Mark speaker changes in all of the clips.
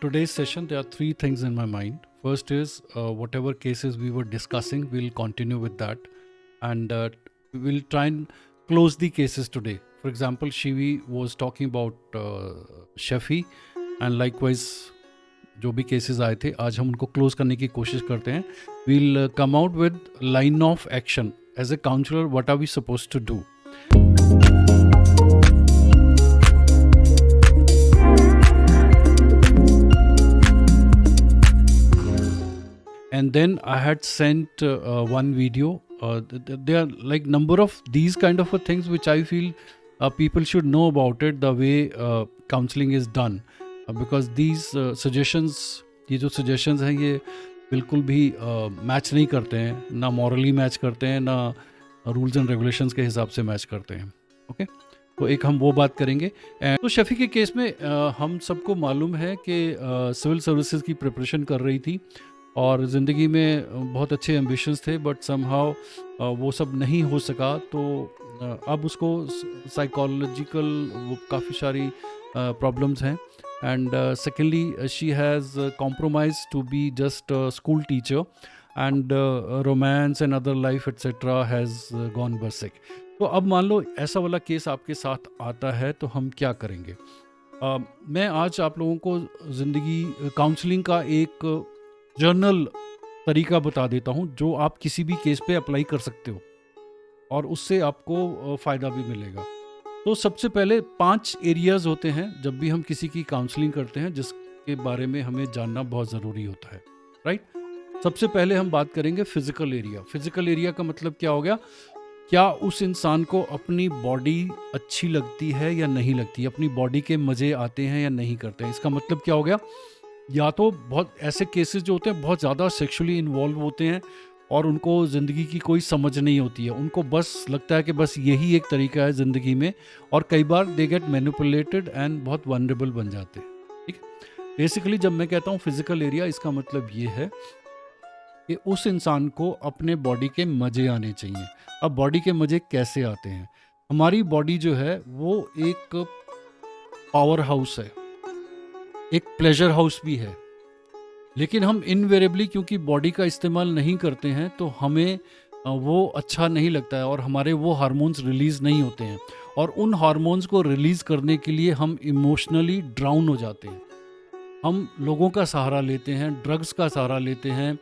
Speaker 1: today's session, there are three things in my mind. First is whatever cases we were discussing, we'll continue with that, and we'll try and close the cases today. For example, Shivi was talking about Shafi, and likewise जो भी cases आए थे आज हम उनको close करने की कोशिश करते हैं. We'll come out with line of action. As a counselor, what are we supposed to do? And then I had sent one video. There are like number of these kind of things which I feel people should know about it, the way counseling is done, because these suggestions, ये जो suggestions हैं ये बिल्कुल भी match नहीं करते हैं, ना मॉरली मैच करते हैं, ना रूल्स एंड रेगुलेशंस के हिसाब से मैच करते हैं. ओके, तो एक हम वो बात करेंगे. तो शफी के केस में हम सबको मालूम है कि सिविल सर्विसेज की प्रिपरेशन कर रही थी और ज़िंदगी में बहुत अच्छे एम्बिशंस थे, बट समहाउ वो सब नहीं हो सका. तो अब उसको साइकोलॉजिकल काफ़ी सारी प्रॉब्लम्स हैं. And secondly she has compromise to be just school teacher, and romance and other life etcetera has gone berserk. तो अब मान लो ऐसा वाला केस आपके साथ आता है तो हम क्या करेंगे. मैं आज आप लोगों को ज़िंदगी काउंसलिंग का एक जर्नल तरीका बता देता हूँ जो आप किसी भी केस पे अप्लाई कर सकते हो और उससे आपको फ़ायदा भी मिलेगा. तो सबसे पहले 5 एरियाज़ होते हैं जब भी हम किसी की काउंसलिंग करते हैं जिसके बारे में हमें जानना बहुत ज़रूरी होता है, राइट. सबसे पहले हम बात करेंगे फिज़िकल एरिया. फिज़िकल एरिया का मतलब क्या हो गया, क्या उस इंसान को अपनी बॉडी अच्छी लगती है या नहीं लगती, अपनी बॉडी के मज़े आते हैं या नहीं करते हैं. इसका मतलब क्या हो गया, या तो बहुत ऐसे केसेस जो होते हैं बहुत ज़्यादा सेक्सुअली इन्वॉल्व होते हैं और उनको ज़िंदगी की कोई समझ नहीं होती है, उनको बस लगता है कि बस यही एक तरीका है ज़िंदगी में, और कई बार दे गेट मैनिपुलेटेड एंड बहुत वनरेबल बन जाते हैं. ठीक है, बेसिकली जब मैं कहता हूँ फिज़िकल एरिया, इसका मतलब ये है कि उस इंसान को अपने बॉडी के मज़े आने चाहिए. अब बॉडी के मज़े कैसे आते हैं, हमारी बॉडी जो है वो एक पावर हाउस है, एक प्लेजर हाउस भी है, लेकिन हम इनवेरेबली क्योंकि बॉडी का इस्तेमाल नहीं करते हैं तो हमें वो अच्छा नहीं लगता है और हमारे वो हार्मोन्स रिलीज़ नहीं होते हैं, और उन हार्मोन्स को रिलीज़ करने के लिए हम इमोशनली ड्राउन हो जाते हैं. हम लोगों का सहारा लेते हैं, ड्रग्स का सहारा लेते हैं,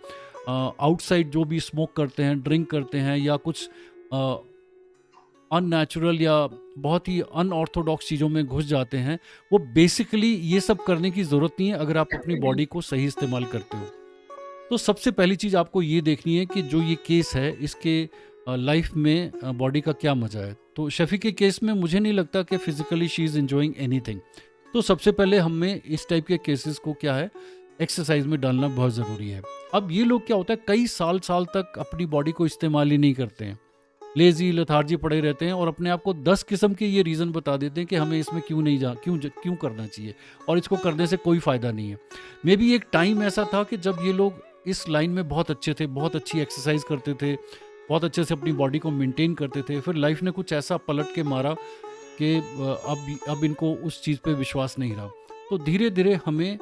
Speaker 1: आउटसाइड जो भी स्मोक करते हैं, ड्रिंक करते हैं, या कुछ अननेचुरल या बहुत ही अनऑर्थोडॉक्स चीज़ों में घुस जाते हैं. वो बेसिकली ये सब करने की ज़रूरत नहीं है अगर आप अपनी बॉडी को सही इस्तेमाल करते हो. तो सबसे पहली चीज़ आपको ये देखनी है कि जो ये केस है इसके लाइफ में बॉडी का क्या मज़ा है. तो शफी के केस में मुझे नहीं लगता कि physically she is enjoying anything. तो सबसे पहले हमें इस टाइप के केसेस को क्या है, एक्सरसाइज में डालना बहुत ज़रूरी है. अब ये लोग क्या होता है, कई साल तक अपनी बॉडी को इस्तेमाल ही नहीं करते हैं, लेजी लथार्जी पड़े रहते हैं और अपने आप को 10 किस्म के ये रीज़न बता देते हैं कि हमें इसमें क्यों करना चाहिए और इसको करने से कोई फ़ायदा नहीं है. मे बी एक टाइम ऐसा था कि जब ये लोग इस लाइन में बहुत अच्छे थे, बहुत अच्छी एक्सरसाइज करते थे, बहुत अच्छे से अपनी बॉडी को मेंटेन करते थे, फिर लाइफ ने कुछ ऐसा पलट के मारा कि अब इनको उस चीज़ पे विश्वास नहीं रहा. तो धीरे धीरे हमें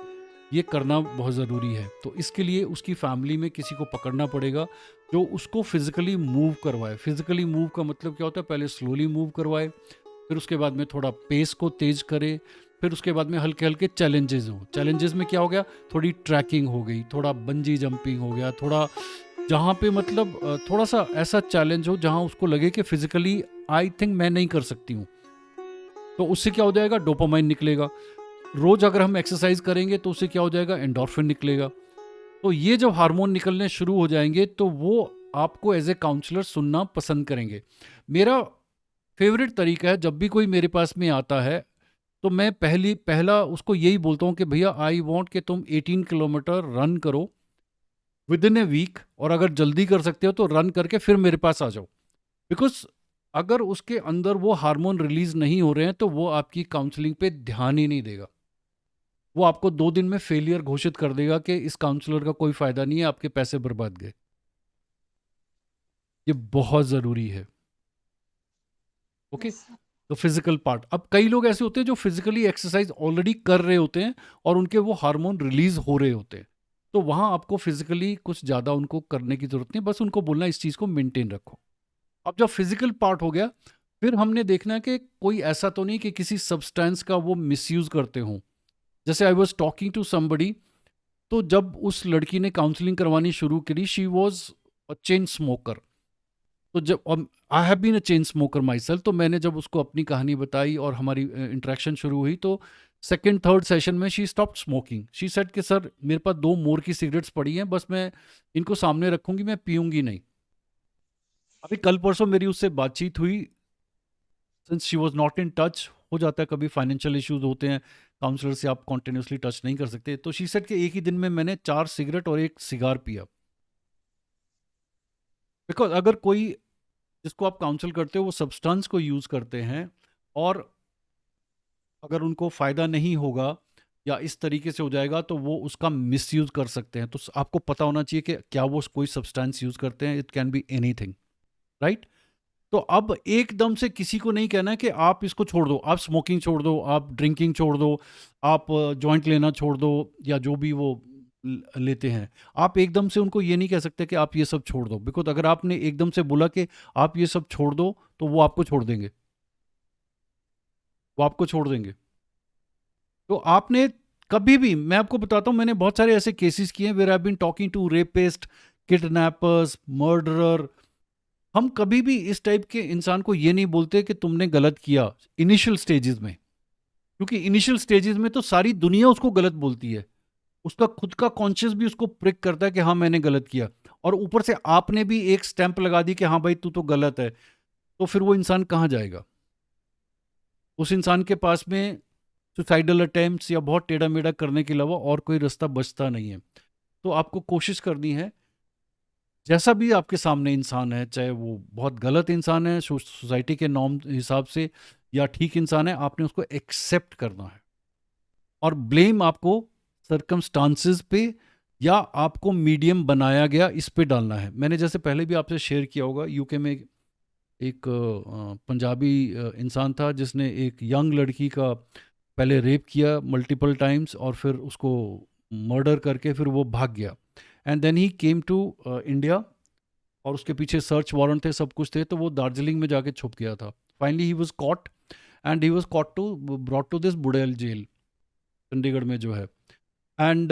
Speaker 1: ये करना बहुत ज़रूरी है. तो इसके लिए उसकी फैमिली में किसी को पकड़ना पड़ेगा जो उसको फिज़िकली मूव करवाए. फिज़िकली मूव का मतलब क्या होता है, पहले स्लोली मूव करवाए, फिर उसके बाद में थोड़ा पेस को तेज़ करे, फिर उसके बाद में हल्के हल्के चैलेंजेस हो. चैलेंजेस में क्या हो गया, थोड़ी ट्रैकिंग हो गई, थोड़ा बंजी जंपिंग हो गया, थोड़ा जहाँ पे मतलब थोड़ा सा ऐसा चैलेंज हो जहाँ उसको लगे कि फिज़िकली आई थिंक मैं नहीं कर सकती हूँ. तो उससे क्या हो जाएगा, डोपामाइन निकलेगा. रोज़ अगर हम एक्सरसाइज करेंगे तो उससे क्या हो जाएगा, एंडोर्फिन निकलेगा. तो ये जब हार्मोन निकलने शुरू हो जाएंगे तो वो आपको एज ए काउंसलर सुनना पसंद करेंगे. मेरा फेवरेट तरीका है, जब भी कोई मेरे पास में आता है तो मैं पहला उसको यही बोलता हूँ कि भैया आई वांट कि तुम 18 किलोमीटर रन करो विद इन ए वीक, और अगर जल्दी कर सकते हो तो रन करके फिर मेरे पास आ जाओ. बिकॉज अगर उसके अंदर वो हार्मोन रिलीज नहीं हो रहे हैं तो वो आपकी काउंसलिंग पे ध्यान ही नहीं देगा. वो आपको 2 दिन में फेलियर घोषित कर देगा कि इस काउंसलर का कोई फायदा नहीं है, आपके पैसे बर्बाद गए. ये बहुत ज़रूरी है. Okay,
Speaker 2: Yes.
Speaker 1: तो फिजिकल पार्ट, अब कई लोग ऐसे होते हैं जो फिजिकली एक्सरसाइज ऑलरेडी कर रहे होते हैं और उनके वो हार्मोन रिलीज हो रहे होते हैं, तो वहाँ आपको फिजिकली कुछ ज़्यादा उनको करने की ज़रूरत नहीं, बस उनको बोलना इस चीज़ को मेंटेन रखो। अब जब फिजिकल पार्ट हो गया, फिर हमने देखना है कि कोई ऐसा तो नहीं कि किसी सब्सटेंस का वो मिसयूज़ करते हों। जैसे I was talking to somebody, तो जब उस लड़की ने काउंसलिंग करवानी शुरू करी, she was a chain smoker. तो जब I have been a chain smoker myself, तो मैंने जब उसको अपनी कहानी बताई और हमारी इंटरेक्शन शुरू हुई, तो सेकेंड थर्ड सेशन में she stop smoking. She said कि सर मेरे पास 2 मोर की सिगरेट्स पड़ी हैं, बस मैं इनको सामने रखूंगी, मैं पीऊंगी नहीं। अभी कल परसों मेरी उससे बातचीत हुई, since she was not in touch. हो जाता है कभी फाइनेंशियल इश्यूज होते हैं, काउंसलर से आप कॉन्टिन्यूसली टच नहीं कर सकते, तो शी सेड कि एक ही दिन में मैंने 4 सिगरेट और 1 सिगार पिया। बिकॉज अगर कोई, जिसको आप काउंसल करते हो, वो सब्सटेंस को यूज़ करते हैं और अगर उनको फ़ायदा नहीं होगा या इस तरीके से हो जाएगा, तो वो उसका मिसयूज़ कर सकते हैं। तो आपको पता होना चाहिए कि क्या वो कोई सब्सटेंस यूज़ करते हैं, it can be anything, right? तो अब एकदम से किसी को नहीं कहना है कि आप इसको छोड़ दो, आप स्मोकिंग छोड़ दो, आप ड्रिंकिंग छोड़ दो, आप जॉइंट लेना छोड़ दो, या जो भी वो लेते हैं। आप एकदम से उनको ये नहीं कह सकते कि आप ये सब छोड़ दो, बिकॉज अगर आपने एकदम से बोला कि आप ये सब छोड़ दो, तो वो आपको छोड़ देंगे, वो आपको छोड़ देंगे। तो आपने कभी भी, मैं आपको बताता हूँ, मैंने बहुत सारे ऐसे केसेस किए हैं where I been talking to rapist, kidnappers, murderer. हम कभी भी इस टाइप के इंसान को ये नहीं बोलते कि तुमने गलत किया इनिशियल स्टेजेस में, क्योंकि इनिशियल स्टेजेस में तो सारी दुनिया उसको गलत बोलती है, उसका खुद का कॉन्शियस भी उसको प्रिक करता है कि हाँ मैंने गलत किया, और ऊपर से आपने भी एक स्टैंप लगा दी कि हाँ भाई तू तो गलत है, तो फिर वो इंसान कहाँ जाएगा? उस इंसान के पास में सुसाइडल अटेम्प्ट्स या बहुत टेढ़ा मेढ़ा करने के अलावा और कोई रास्ता बचता नहीं है। तो आपको कोशिश करनी है, जैसा भी आपके सामने इंसान है, चाहे वो बहुत गलत इंसान है सोसाइटी के नॉर्म हिसाब से या ठीक इंसान है, आपने उसको एक्सेप्ट करना है। और ब्लेम आपको सरकमस्टांसेस पे या आपको मीडियम बनाया गया इस पे डालना है। मैंने जैसे पहले भी आपसे शेयर किया होगा, यूके में एक पंजाबी इंसान था जिसने एक यंग लड़की का पहले रेप किया मल्टीपल टाइम्स और फिर उसको मर्डर करके फिर वो भाग गया, and then he came to India, और उसके पीछे सर्च वारंट थे, सब कुछ थे, तो वो दार्जिलिंग में जाके छुप गया था। Finally he was caught, and he was caught to brought to this Burail jail, Chandigarh में जो है। एंड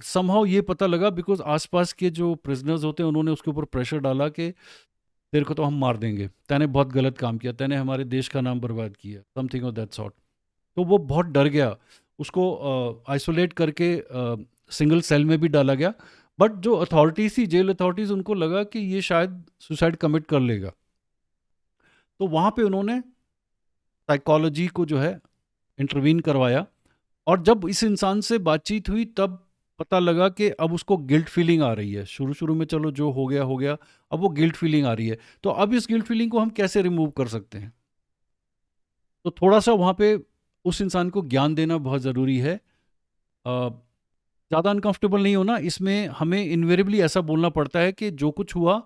Speaker 1: समहाउ ये पता लगा बिकॉज आसपास के जो प्रिजनर्स होते हैं उन्होंने उसके ऊपर प्रेशर डाला कि तेरे को तो हम मार देंगे, तैने बहुत गलत काम किया, तैने हमारे देश का नाम बर्बाद किया, समथिंग ऑफ दैट सॉर्ट। तो वो बहुत डर गया, उसको आइसोलेट करके सिंगल सेल में भी डाला गया। बट जो अथॉरिटीज थी, जेल अथॉरिटीज़, उनको लगा कि ये शायद सुसाइड कमिट कर लेगा, तो वहाँ पे उन्होंने साइकोलॉजी को जो है इंटरवीन करवाया। और जब इस इंसान से बातचीत हुई तब पता लगा कि अब उसको गिल्ट फीलिंग आ रही है। शुरू शुरू में चलो जो हो गया हो गया, अब वो गिल्ट फीलिंग आ रही है। तो अब इस गिल्ट फीलिंग को हम कैसे रिमूव कर सकते हैं? तो थोड़ा सा वहाँ पे उस इंसान को ज्ञान देना बहुत ज़रूरी है। ज़्यादा अनकंफर्टेबल नहीं होना, इसमें हमें इनवेरेबली ऐसा बोलना पड़ता है कि जो कुछ हुआ,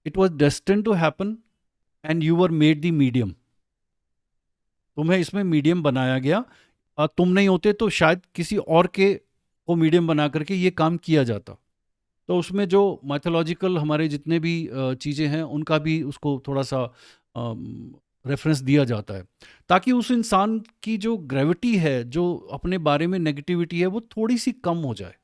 Speaker 1: it was destined to happen and you were made the medium. तुम्हें इसमें मीडियम बनाया गया, तुम नहीं होते तो शायद किसी और के को मीडियम बना करके ये काम किया जाता। तो उसमें जो माइथोलॉजिकल हमारे जितने भी चीज़ें हैं उनका भी उसको थोड़ा सा रेफरेंस दिया जाता है, ताकि उस इंसान की जो ग्रेविटी है, जो अपने बारे में नेगेटिविटी है, वो थोड़ी सी कम हो जाए।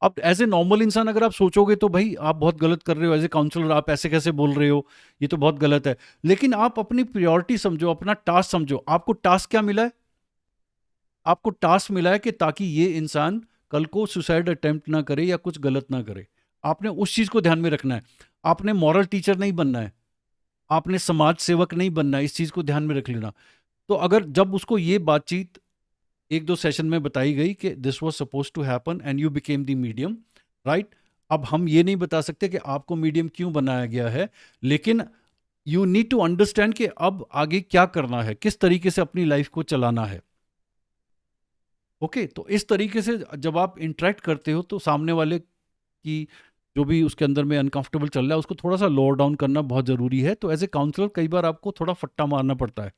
Speaker 1: अब एज ए नॉर्मल इंसान अगर आप सोचोगे तो भाई आप बहुत गलत कर रहे हो, एज ए काउंसलर आप ऐसे कैसे बोल रहे हो, ये तो बहुत गलत है। लेकिन आप अपनी प्रायोरिटी समझो, अपना टास्क समझो। आपको टास्क क्या मिला है? आपको टास्क मिला है कि ताकि ये इंसान कल को सुसाइड अटेम्प्ट ना करे या कुछ गलत ना करे। आपने उस चीज़ को ध्यान में रखना है। आपने मॉरल टीचर नहीं बनना है, आपने समाज सेवक नहीं बनना है, इस चीज़ को ध्यान में रख लेना। तो अगर जब उसको ये बातचीत 1-2 सेशन में बताई गई कि this was supposed to happen and you became the medium, right? अब हम ये नहीं बता सकते कि आपको मीडियम क्यों बनाया गया है, लेकिन यू नीड टू अंडरस्टैंड कि अब आगे क्या करना है, किस तरीके से अपनी लाइफ को चलाना है। ओके, तो इस तरीके से जब आप इंटरेक्ट करते हो तो सामने वाले की जो भी उसके अंदर में अनकंफर्टेबल चल रहा है उसको थोड़ा सा लोअर डाउन करना बहुत ज़रूरी है। तो एज ए काउंसलर कई बार आपको थोड़ा फट्टा मारना पड़ता है,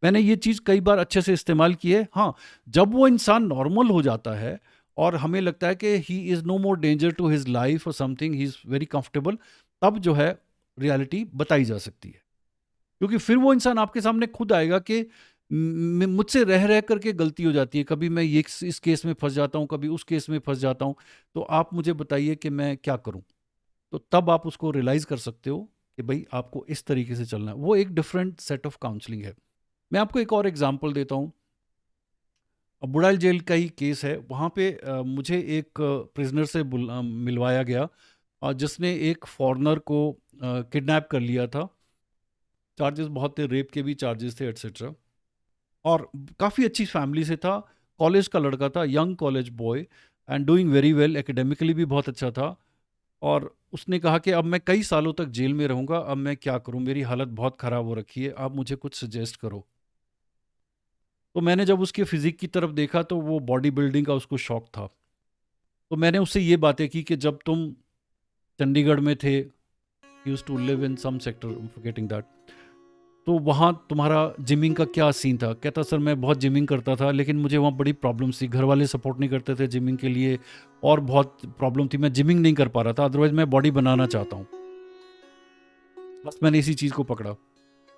Speaker 1: मैंने ये चीज़ कई बार अच्छे से इस्तेमाल की है। हाँ, जब वो इंसान नॉर्मल हो जाता है और हमें लगता है कि he is no more danger to his life और something, he is very comfortable, तब जो है रियलिटी बताई जा सकती है। क्योंकि फिर वो इंसान आपके सामने खुद आएगा कि मुझसे रह रह करके गलती हो जाती है, कभी मैं ये इस केस में फंस जाता हूँ, कभी उस केस में फंस जाता हूँ, तो आप मुझे बताइए कि मैं क्या करूँ। तो तब आप उसको रियलाइज़ कर सकते हो कि भाई आपको इस तरीके से चलना है। वो एक डिफरेंट सेट ऑफ काउंसलिंग है। मैं आपको एक और एग्जांपल देता हूँ। बुड़ाइल जेल का ही केस है। वहाँ पे मुझे एक प्रिजनर से मिलवाया गया, जिसने एक फॉरेनर को किडनैप कर लिया था। चार्जेस बहुत थे, रेप के भी चार्जेस थे, एट्सेट्रा। और काफ़ी अच्छी फैमिली से था, कॉलेज का लड़का था, young college boy, and doing very well, academically भी बहुत अच्छा था। और उसने कहा कि अब मैं कई सालों तक जेल में रहूँगा, अब मैं क्या करूँ, मेरी हालत बहुत ख़राब हो रखी है, आप मुझे कुछ सजेस्ट करो। तो मैंने जब उसके फिजिक की तरफ देखा तो वो बॉडी बिल्डिंग का उसको शौक था। तो मैंने उससे ये बातें की कि जब तुम चंडीगढ़ में थे, used to live in some sector, forgetting that, तो वहाँ तुम्हारा जिमिंग का क्या सीन था। कहता सर मैं बहुत जिमिंग करता था, लेकिन मुझे वहाँ बड़ी प्रॉब्लम्स थी, घर वाले सपोर्ट नहीं करते थे जिमिंग के लिए, और बहुत प्रॉब्लम थी, मैं जिमिंग नहीं कर पा रहा था, अदरवाइज मैं बॉडी बनाना चाहता हूँ। बस मैंने इसी चीज़ को पकड़ा।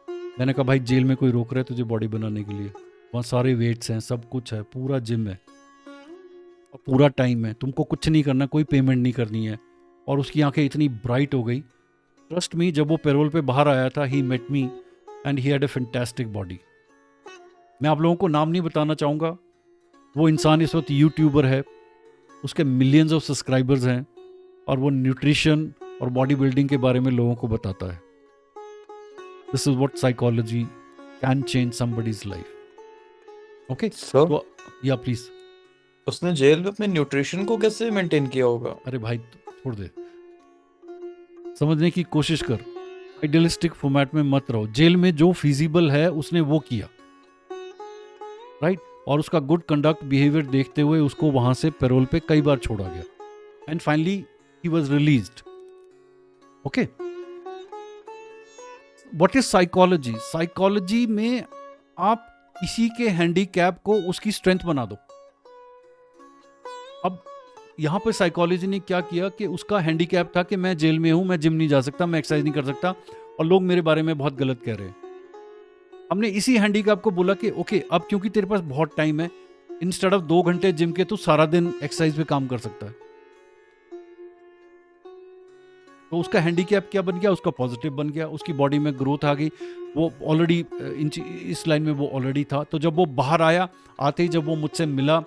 Speaker 1: मैंने कहा भाई जेल में कोई रोक रहा है तुझे बॉडी बनाने के लिए? वहाँ सारे वेट्स हैं, सब कुछ है, पूरा जिम है और पूरा टाइम है, तुमको कुछ नहीं करना, कोई पेमेंट नहीं करनी है। और उसकी आंखें इतनी ब्राइट हो गई, ट्रस्ट मी, जब वो पैरोल पे बाहर आया था, he met me and he had a fantastic body. मैं आप लोगों को नाम नहीं बताना चाहूँगा। वो इंसान इस वक्त यूट्यूबर है, उसके मिलियंस ऑफ सब्सक्राइबर्स हैं, और वो न्यूट्रिशन और बॉडी बिल्डिंग के बारे में लोगों को बताता है। This is what psychology can change somebody's life. Okay,
Speaker 2: sir,
Speaker 1: तो या प्लीज।
Speaker 2: उसने जेल में अपने न्यूट्रिशन को कैसे मेंटेन किया होगा?
Speaker 1: अरे भाई छोड़ दे, समझने की कोशिश कर, आइडियलिस्टिक फॉर्मेट में मत रहो। जेल में जो फिजिबल है उसने वो किया, राइट? और उसका गुड कंडक्ट बिहेवियर देखते हुए उसको वहां से पैरोल पे कई बार छोड़ा गया, and finally he was released. Okay, what is psychology? Psychology में आप किसी के हैंडीकैप को उसकी स्ट्रेंथ बना दो। अब यहाँ पर साइकोलॉजी ने क्या किया कि उसका हैंडीकैप था कि मैं जेल में हूं, मैं जिम नहीं जा सकता, मैं एक्सरसाइज नहीं कर सकता, और लोग मेरे बारे में बहुत गलत कह रहे हैं। हमने इसी हैंडीकैप को बोला कि ओके, अब क्योंकि तेरे पास बहुत टाइम है, इंस्टेड ऑफ 2 घंटे जिम के, तू सारा दिन एक्सरसाइज पे काम कर सकता है। तो उसका हैंडीकैप क्या बन गया? उसका पॉजिटिव बन गया, उसकी बॉडी में ग्रोथ आ गई। वो ऑलरेडी इस लाइन में वो ऑलरेडी था। तो जब वो बाहर आया, आते ही जब वो मुझसे मिला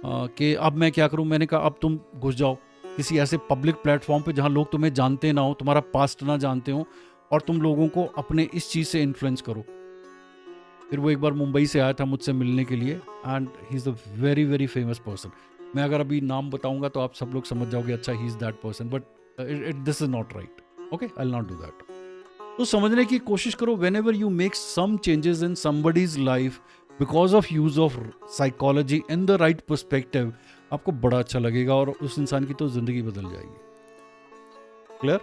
Speaker 1: कि अब मैं क्या करूं, मैंने कहा अब तुम घुस जाओ किसी ऐसे पब्लिक प्लेटफॉर्म पे जहां लोग तुम्हें जानते ना हो, तुम्हारा पास्ट ना जानते हो, और तुम लोगों को अपने इस चीज़ से इन्फ्लुएंस करो। फिर वो एक बार मुंबई से आया था मुझसे मिलने के लिए, and he is a very very famous person. मैं अगर अभी नाम बताऊंगा तो आप सब लोग समझ जाओगे, अच्छा he is that person, but this is not right. Okay, I will not do that. तो समझने की कोशिश करो, whenever you make some changes in somebody's life because of use of psychology in the right perspective, आपको बड़ा अच्छा लगेगा और उस इंसान की तो जिंदगी बदल जाएगी। क्लियर?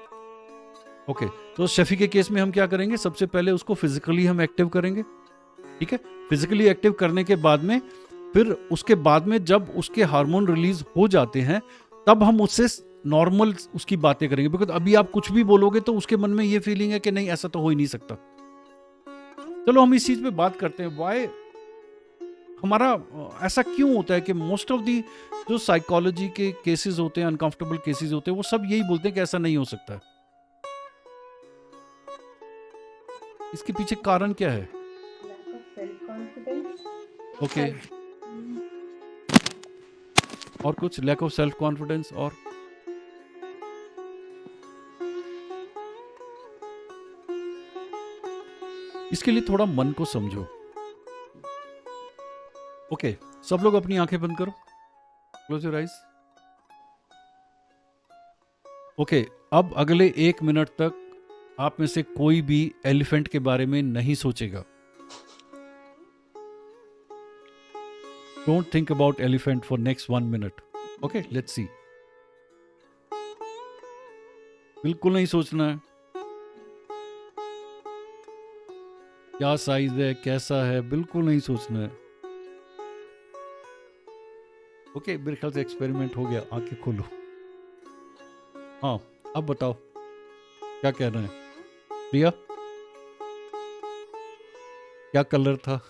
Speaker 1: ओके, तो शफी के केस में हम क्या करेंगे? सबसे पहले उसको फिजिकली हम एक्टिव करेंगे, ठीक है? फिजिकली एक्टिव करने के बाद में, फिर उसके बाद में जब उसके हार्मोन रिलीज हो जाते हैं, तब हम उससे नॉर्मल उसकी बातें करेंगे। बिकॉज अभी आप कुछ भी बोलोगे तो उसके मन में ये फीलिंग है कि नहीं, ऐसा तो हो ही नहीं सकता। चलो हम इस चीज पे बात करते हैं, वाई हमारा ऐसा क्यों होता है कि मोस्ट ऑफ दी जो साइकोलॉजी के केसेस होते हैं, अनकंफर्टेबल केसेस होते हैं, वो सब यही बोलते हैं कि ऐसा नहीं हो सकता है। इसके पीछे कारण क्या है? ओके, और कुछ? लैक ऑफ सेल्फ कॉन्फिडेंस, और इसके लिए थोड़ा मन को समझो। ओके, सब लोग अपनी आंखें बंद करो, क्लोज योर आइज। ओके, अब अगले 1 मिनट तक आप में से कोई भी एलिफेंट के बारे में नहीं सोचेगा। Don't think about elephant for next 1 minute. Okay, let's सी। बिल्कुल नहीं सोचना है। क्या साइज है, कैसा है, बिल्कुल नहीं सोचना है। ओके, मेरे ख्याल से एक्सपेरिमेंट हो गया, आंखें खोलो। हाँ, अब बताओ क्या कहना है प्रिया, क्या कलर था?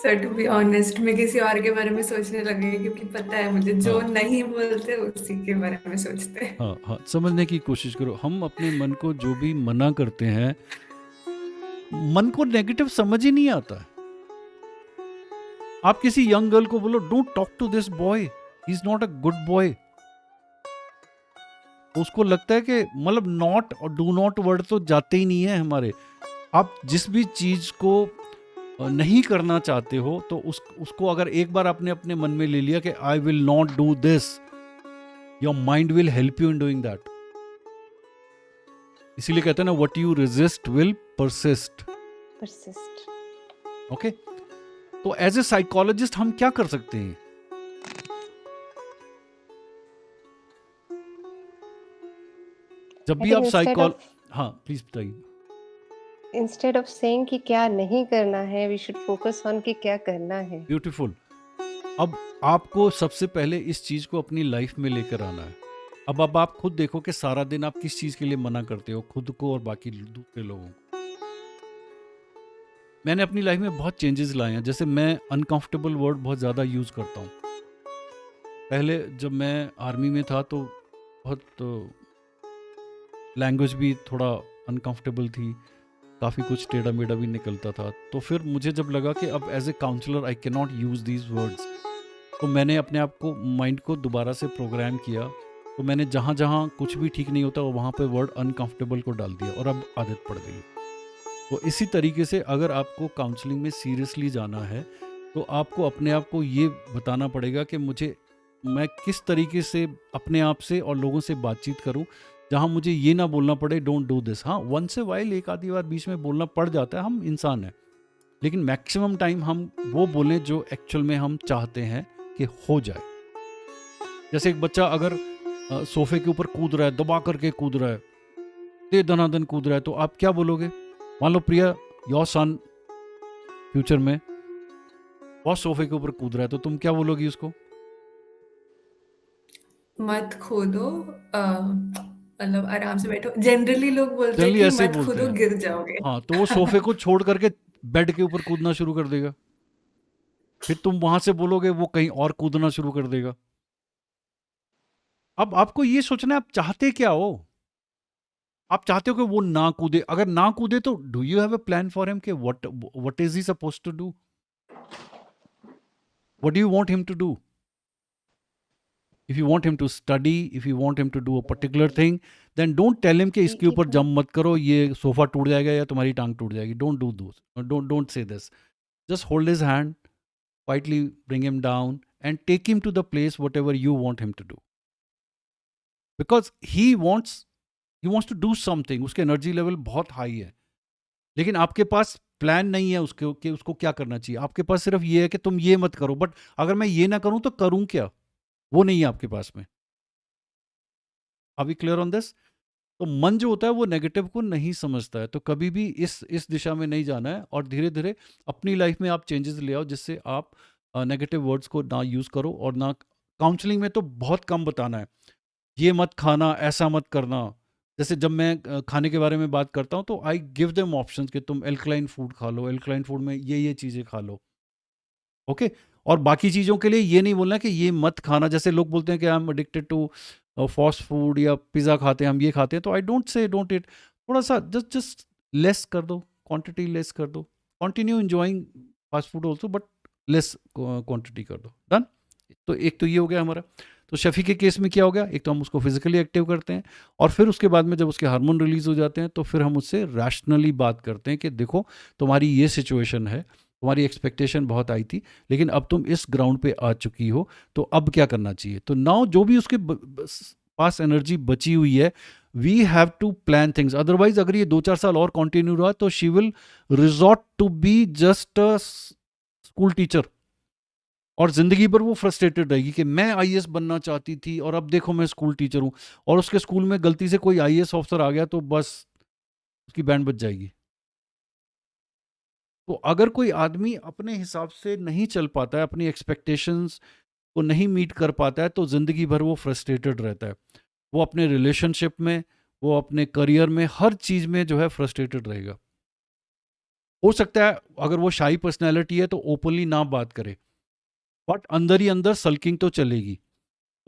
Speaker 3: सर टू बी ऑनेस्ट मैं किसी और के बारे में सोचने लगी क्योंकि पता है मुझे जो
Speaker 1: हाँ
Speaker 3: नहीं बोलते उसी के बारे में सोचते हैं।
Speaker 1: हाँ हाँ, समझने की कोशिश करो। हम अपने मन को जो भी मना करते हैं, मन को नेगेटिव समझ ही नहीं आता है। आप किसी यंग गर्ल को बोलो don't talk to this boy, he is not a good boy, तो उसको लगता है कि मतलब नॉट और डू नॉट वर्ड तो जाते ही नहीं है हमारे। आप जिस भी चीज को नहीं करना चाहते हो तो उसको अगर एक बार आपने अपने मन में ले लिया कि आई will not do this, your mind will help you in doing that. इसीलिए कहते हैं ना, what you resist will persist.
Speaker 4: persist.
Speaker 1: Okay, तो एज ए साइकोलॉजिस्ट हम क्या कर सकते हैं? जब
Speaker 4: I
Speaker 1: भी
Speaker 4: think
Speaker 1: आप
Speaker 4: instead
Speaker 1: साइकोल
Speaker 4: of
Speaker 1: हाँ प्लीज बताइए।
Speaker 4: instead of saying कि क्या नहीं करना है, we should focus on कि क्या करना है.
Speaker 1: ब्यूटीफुल। अब आपको सबसे पहले इस चीज को अपनी लाइफ में लेकर आना है। अब आप खुद देखो कि सारा दिन आप किस चीज के लिए मना करते हो, खुद को और बाकी दूसरे लोगों को। मैंने अपनी लाइफ में बहुत चेंजेस लाए हैं। जैसे मैं अनकंफर्टेबल वर्ड बहुत ज़्यादा यूज़ करता हूँ। पहले जब मैं आर्मी में था तो बहुत लैंग्वेज भी थोड़ा अनकंफर्टेबल थी, काफ़ी कुछ टेढ़ा मेढ़ा भी निकलता था। तो फिर मुझे जब लगा कि अब as a counsellor I can not use these words, तो मैंने अपने आप को माइंड को दोबारा से प्रोग्राम किया। तो मैंने जहाँ जहाँ कुछ भी ठीक नहीं होता वहाँ पे वर्ड अनकंफर्टेबल को डाल दिया और अब आदत पड़ गई। तो इसी तरीके से अगर आपको काउंसलिंग में सीरियसली जाना है तो आपको अपने आप को ये बताना पड़ेगा कि मैं किस तरीके से अपने आप से और लोगों से बातचीत करूं जहां मुझे ये ना बोलना पड़े डोंट डू दिस। हाँ, वंस ए वाइल एक आधी बार बीच में बोलना पड़ जाता है, हम इंसान हैं, लेकिन मैक्सिमम टाइम हम वो बोलें जो एक्चुअल में हम चाहते हैं कि हो जाए। जैसे एक बच्चा अगर सोफे के ऊपर कूद रहा है, दबा करके कूद रहा है, दे दनादन कूद रहा है, तो आप क्या बोलोगे? मान लो प्रिया, योर सन फ्यूचर में बहुत सोफे के ऊपर कूद रहा है, तो तुम क्या बोलोगी उसको?
Speaker 3: मत खोदो, मतलब आराम से बैठो। जनरली लोग बोलते हैं
Speaker 1: जनरली
Speaker 3: कि
Speaker 1: ऐसे ही
Speaker 3: मत
Speaker 1: बोलते
Speaker 3: खोदो
Speaker 1: हैं।
Speaker 3: गिर जाओगे।
Speaker 1: हाँ, तो वो सोफे को छोड़ करके बेड के ऊपर कूदना शुरू कर देगा, फिर तुम वहां से बोलोगे वो कहीं और कूदना शुरू कर देगा। अब आपको ये सोचना है आप चाहते क्या हो। आप चाहते हो कि वो ना कूदे, अगर ना कूदे तो do you have a plan for him कि what is he supposed to do, what do you want him to do? If you want him to study, if you want him to do a particular thing, then don't tell him कि इसके ऊपर jump मत करो, ये sofa टूट जाएगा या तुम्हारी टांग टूट जाएगी। Don't do those. Don't say this. Just hold his hand, quietly bring him down and take him to the place whatever you want him to do. Because he wants to do something. उसके energy level बहुत high है, लेकिन आपके पास plan नहीं है उसके कि उसको क्या करना चाहिए। आपके पास सिर्फ ये है कि तुम ये मत करो, बट अगर मैं ये ना करूं तो करूं क्या, वो नहीं है आपके पास में। Are we clear on this? तो मन जो होता है वो नेगेटिव को नहीं समझता है, तो कभी भी इस दिशा में नहीं जाना है और धीरे धीरे अपनी लाइफ में आप चेंजेस ले आओ जिससे आप नेगेटिव वर्ड्स को ना यूज़ करो। और ना काउंसलिंग में तो बहुत कम बताना है, ये मत खाना, ऐसा मत करना। जैसे जब मैं खाने के बारे में बात करता हूँ तो आई गिव देम ऑप्शंस कि तुम एल्कलाइन फूड खा लो, एल्कलाइन फूड में ये चीज़ें खा लो। ओके, और बाकी चीज़ों के लिए ये नहीं बोलना कि ये मत खाना। जैसे लोग बोलते हैं कि I am addicted to fast food या पिज़्ज़ा खाते हैं, हम ये खाते हैं, तो I don't say don't eat. It सा जस्ट लेस कर दो, क्वांटिटी लेस कर दो, continue enjoying fast food also but less quantity कर दो। डन। तो एक तो ये हो गया हमारा। तो शफी के केस में क्या हो गया, एक तो हम उसको फिजिकली एक्टिव करते हैं और फिर उसके बाद में जब उसके हार्मोन रिलीज हो जाते हैं तो फिर हम उससे रैशनली बात करते हैं कि देखो तुम्हारी ये सिचुएशन है, तुम्हारी एक्सपेक्टेशन बहुत आई थी लेकिन अब तुम इस ग्राउंड पे आ चुकी हो, तो अब क्या करना चाहिए। तो नाउ जो भी उसके पास एनर्जी बची हुई है, we have to plan things. Otherwise अगर ये 2-4 साल और कंटिन्यू रहा तो she will resort to be just a school teacher और जिंदगी भर वो फ्रस्ट्रेटेड रहेगी कि मैं आईएएस बनना चाहती थी और अब देखो मैं स्कूल टीचर हूं। और उसके स्कूल में गलती से कोई आईएएस ऑफिसर आ गया तो बस उसकी बैंड बज जाएगी। तो अगर कोई आदमी अपने हिसाब से नहीं चल पाता है, अपनी एक्सपेक्टेशंस को नहीं मीट कर पाता है, तो ज़िंदगी भर वो फ्रस्ट्रेटेड रहता है। वो अपने रिलेशनशिप में, वो अपने करियर में, हर चीज़ में जो है फ्रस्ट्रेटेड रहेगा। हो सकता है अगर वो शाई पर्सनैलिटी है तो ओपनली ना बात करे, बट अंदर ही अंदर सल्किंग तो चलेगी।